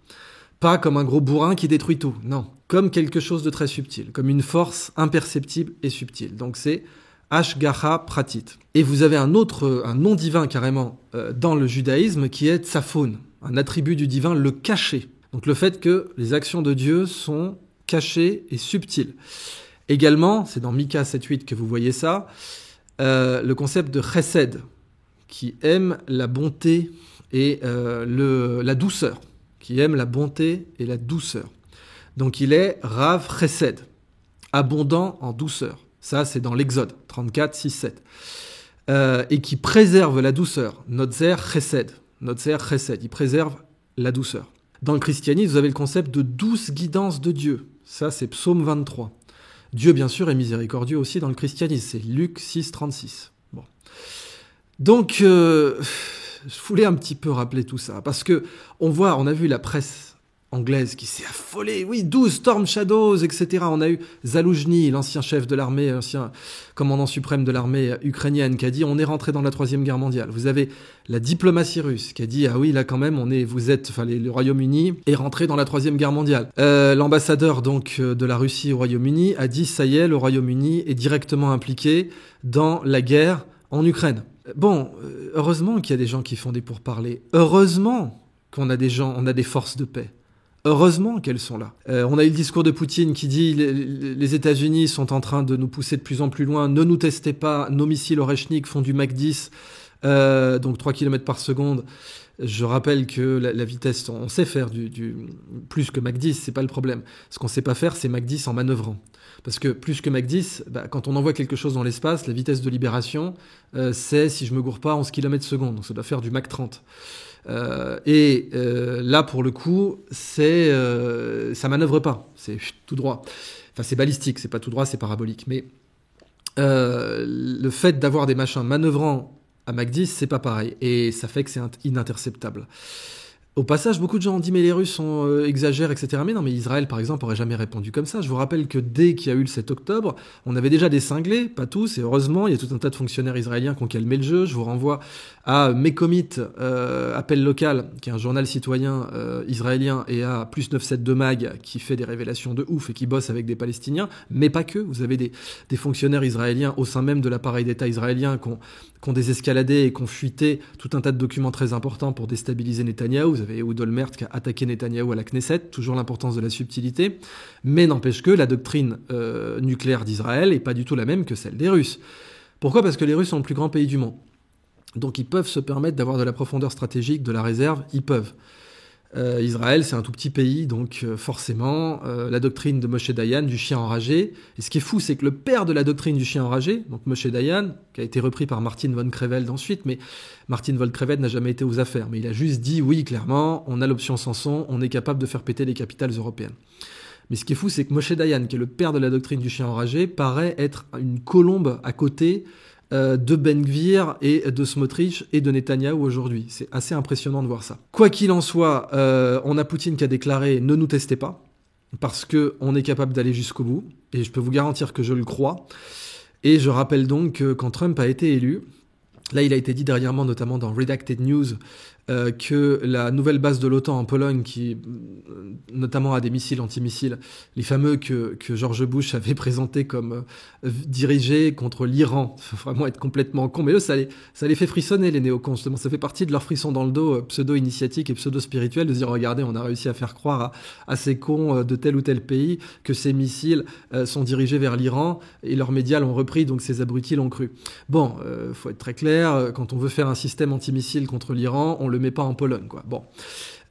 Pas comme un gros bourrin qui détruit tout, non. Comme quelque chose de très subtil, comme une force imperceptible et subtile. Donc c'est Hashgacha Pratit. Et vous avez un nom divin carrément dans le judaïsme qui est Tsafoun, un attribut du divin, le caché. Donc le fait que les actions de Dieu sont cachées et subtiles. Également, c'est dans Mika 7.8 que vous voyez ça, le concept de Chesed, qui aime la bonté et la douceur. qui aime la bonté et la douceur. Donc il est Rav Chesed, abondant en douceur. Ça, c'est dans l'Exode 34, 6, 7. Et qui préserve la douceur. Notzer Chesed. Notzer Chesed. Il préserve la douceur. Dans le christianisme, vous avez le concept de douce guidance de Dieu. Ça, c'est Psaume 23. Dieu, bien sûr, est miséricordieux aussi dans le christianisme. C'est Luc 6, 36. Bon. Donc, je voulais un petit peu rappeler tout ça. Parce que on a vu la presse anglaise qui s'est affolée. Oui, 12 Storm Shadows, etc. On a eu Zaloujny, l'ancien chef de l'armée, ancien commandant suprême de l'armée ukrainienne, qui a dit on est rentré dans la Troisième Guerre mondiale. Vous avez la diplomatie russe qui a dit ah oui, là quand même, le Royaume-Uni est rentré dans la Troisième Guerre mondiale. L'ambassadeur donc de la Russie au Royaume-Uni a dit ça y est, le Royaume-Uni est directement impliqué dans la guerre en Ukraine. Bon, heureusement qu'il y a des gens qui font des pourparlers. Heureusement qu'on a on a des forces de paix. Heureusement qu'elles sont là. On a eu le discours de Poutine qui dit les États-Unis sont en train de nous pousser de plus en plus loin, ne nous testez pas, nos missiles Oreshnik font du Mach 10, donc 3 km par seconde. Je rappelle que la vitesse, on sait faire du plus que Mach 10, c'est pas le problème. Ce qu'on sait pas faire, c'est Mach 10 en manœuvrant. Parce que plus que Mach 10, quand on envoie quelque chose dans l'espace, la vitesse de libération, c'est, si je me gourre pas, 11 km/s. Donc ça doit faire du Mach 30. Là, pour le coup, ça manœuvre pas. C'est tout droit. Enfin, c'est balistique, c'est pas tout droit, c'est parabolique. Mais le fait d'avoir des machins manœuvrant à Mach 10, c'est pas pareil. Et ça fait que c'est ininterceptable. Au passage, beaucoup de gens ont dit mais les Russes exagèrent, etc. Mais non, mais Israël, par exemple, aurait jamais répondu comme ça. Je vous rappelle que dès qu'il y a eu le 7 octobre, on avait déjà des cinglés, pas tous, et heureusement, il y a tout un tas de fonctionnaires israéliens qui ont calmé le jeu. Je vous renvoie à Mekomit, Appel Local, qui est un journal citoyen israélien, et à Plus 97 de Mag, qui fait des révélations de ouf et qui bosse avec des Palestiniens, mais pas que. Vous avez des fonctionnaires israéliens au sein même de l'appareil d'État israélien qui ont désescaladé et qui ont fuité tout un tas de documents très importants pour déstabiliser Netanyahou. Vous avez Ehud Olmert qui a attaqué Netanyahou à la Knesset, toujours l'importance de la subtilité, mais n'empêche que la doctrine nucléaire d'Israël n'est pas du tout la même que celle des Russes. Pourquoi ? Parce que les Russes sont le plus grand pays du monde. Donc ils peuvent se permettre d'avoir de la profondeur stratégique, de la réserve, ils peuvent. Israël, c'est un tout petit pays, donc forcément, la doctrine de Moshe Dayan, du chien enragé. Et ce qui est fou, c'est que le père de la doctrine du chien enragé, donc Moshe Dayan, qui a été repris par Martin von Creveld ensuite, mais Martin von Creveld n'a jamais été aux affaires. Mais il a juste dit, oui, clairement, on a l'option Samson, on est capable de faire péter les capitales européennes. Mais ce qui est fou, c'est que Moshe Dayan, qui est le père de la doctrine du chien enragé, paraît être une colombe à côté de Ben Gvir et de Smotrich et de Netanyahou aujourd'hui. C'est assez impressionnant de voir ça. Quoi qu'il en soit, on a Poutine qui a déclaré « Ne nous testez pas », parce qu'on est capable d'aller jusqu'au bout, et je peux vous garantir que je le crois. Et je rappelle donc que quand Trump a été élu, là il a été dit dernièrement, notamment dans Redacted News, que la nouvelle base de l'OTAN en Pologne, qui notamment a des missiles antimissiles, les fameux que George Bush avait présentés comme dirigés contre l'Iran, faut vraiment être complètement con, mais eux ça les fait frissonner les néocons, justement, ça fait partie de leur frisson dans le dos pseudo-initiatique et pseudo-spirituel, de se dire regardez, on a réussi à faire croire à ces cons de tel ou tel pays que ces missiles sont dirigés vers l'Iran, et leurs médias l'ont repris, donc ces abrutis l'ont cru. Bon, faut être très clair, quand on veut faire un système antimissile contre l'Iran, on le met pas en Pologne, quoi. Bon.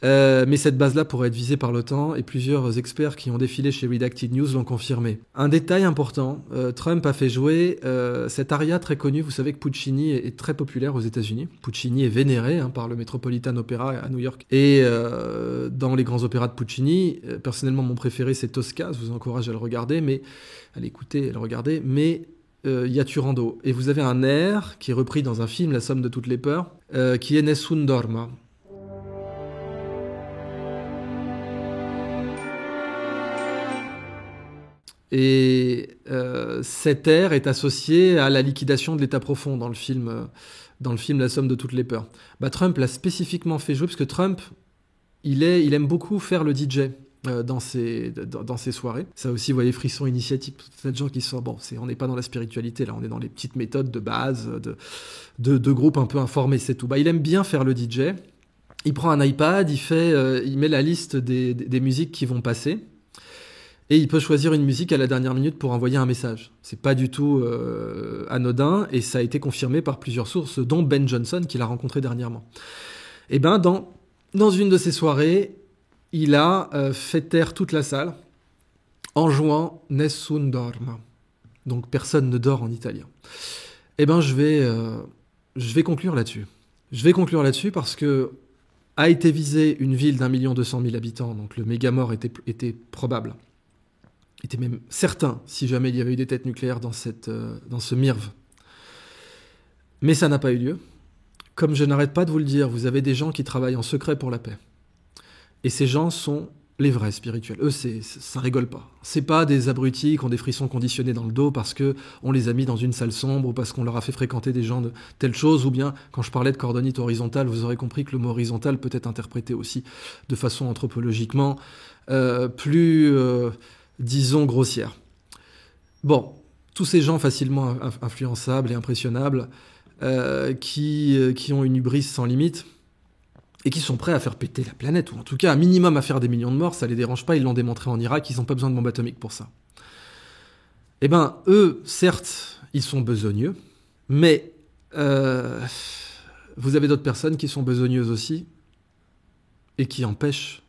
Mais cette base-là pourrait être visée par l'OTAN, et plusieurs experts qui ont défilé chez Redacted News l'ont confirmé. Un détail important, Trump a fait jouer cette aria très connue. Vous savez que Puccini est très populaire aux États-Unis. Puccini est vénéré par le Metropolitan Opera à New York. Et dans les grands opéras de Puccini, personnellement mon préféré c'est Tosca, je vous encourage à le regarder, mais à l'écouter, à le regarder, mais il y a Turandot. Et vous avez un air qui est repris dans un film, La Somme de toutes les peurs, qui est Nessun Dorma. Et cet air est associé à la liquidation de l'état profond dans le film La Somme de toutes les peurs. Trump l'a spécifiquement fait jouer parce que Trump, il aime beaucoup faire le DJ dans ses soirées. Ça aussi, vous voyez, frisson initiatique. Tout de gens qui sont... Bon, on n'est pas dans la spiritualité, là. On est dans les petites méthodes de base, de groupes un peu informés, c'est tout. Il aime bien faire le DJ. Il prend un iPad, il met la liste des musiques qui vont passer. Et il peut choisir une musique à la dernière minute pour envoyer un message. C'est pas du tout anodin, et ça a été confirmé par plusieurs sources, dont Ben Johnson, qu'il a rencontré dernièrement. Et dans une de ces soirées, il a fait taire toute la salle en jouant Nessun dorma. Donc personne ne dort en italien. Eh ben je vais conclure là-dessus. Je vais conclure là-dessus parce que a été visée une ville d'1,2 million habitants, donc le méga-mort était probable. Était même certain si jamais il y avait eu des têtes nucléaires dans ce MIRV. Mais ça n'a pas eu lieu. Comme je n'arrête pas de vous le dire, vous avez des gens qui travaillent en secret pour la paix. Et ces gens sont les vrais spirituels. Eux, ça rigole pas. C'est pas des abrutis qui ont des frissons conditionnés dans le dos parce que on les a mis dans une salle sombre ou parce qu'on leur a fait fréquenter des gens de telle chose, ou bien, quand je parlais de cordonite horizontale, vous aurez compris que le mot horizontal peut être interprété aussi de façon anthropologiquement plus, disons, grossière. Bon, tous ces gens facilement influençables et impressionnables qui ont une hubris sans limite, et qui sont prêts à faire péter la planète, ou en tout cas, un minimum à faire des millions de morts, ça les dérange pas, ils l'ont démontré en Irak, ils n'ont pas besoin de bombes atomiques pour ça. Eh ben, eux, certes, ils sont besogneux, mais vous avez d'autres personnes qui sont besogneuses aussi, et qui empêchent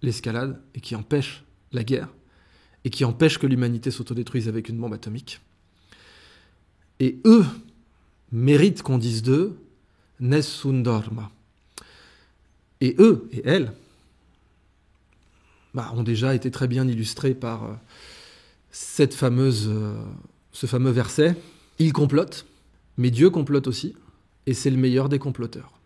l'escalade, et qui empêchent la guerre, et qui empêchent que l'humanité s'autodétruise avec une bombe atomique. Et eux méritent qu'on dise d'eux « Nessun dorma ». Et eux et elles ont déjà été très bien illustrés par ce fameux verset. Ils complotent, mais Dieu complote aussi, et c'est le meilleur des comploteurs.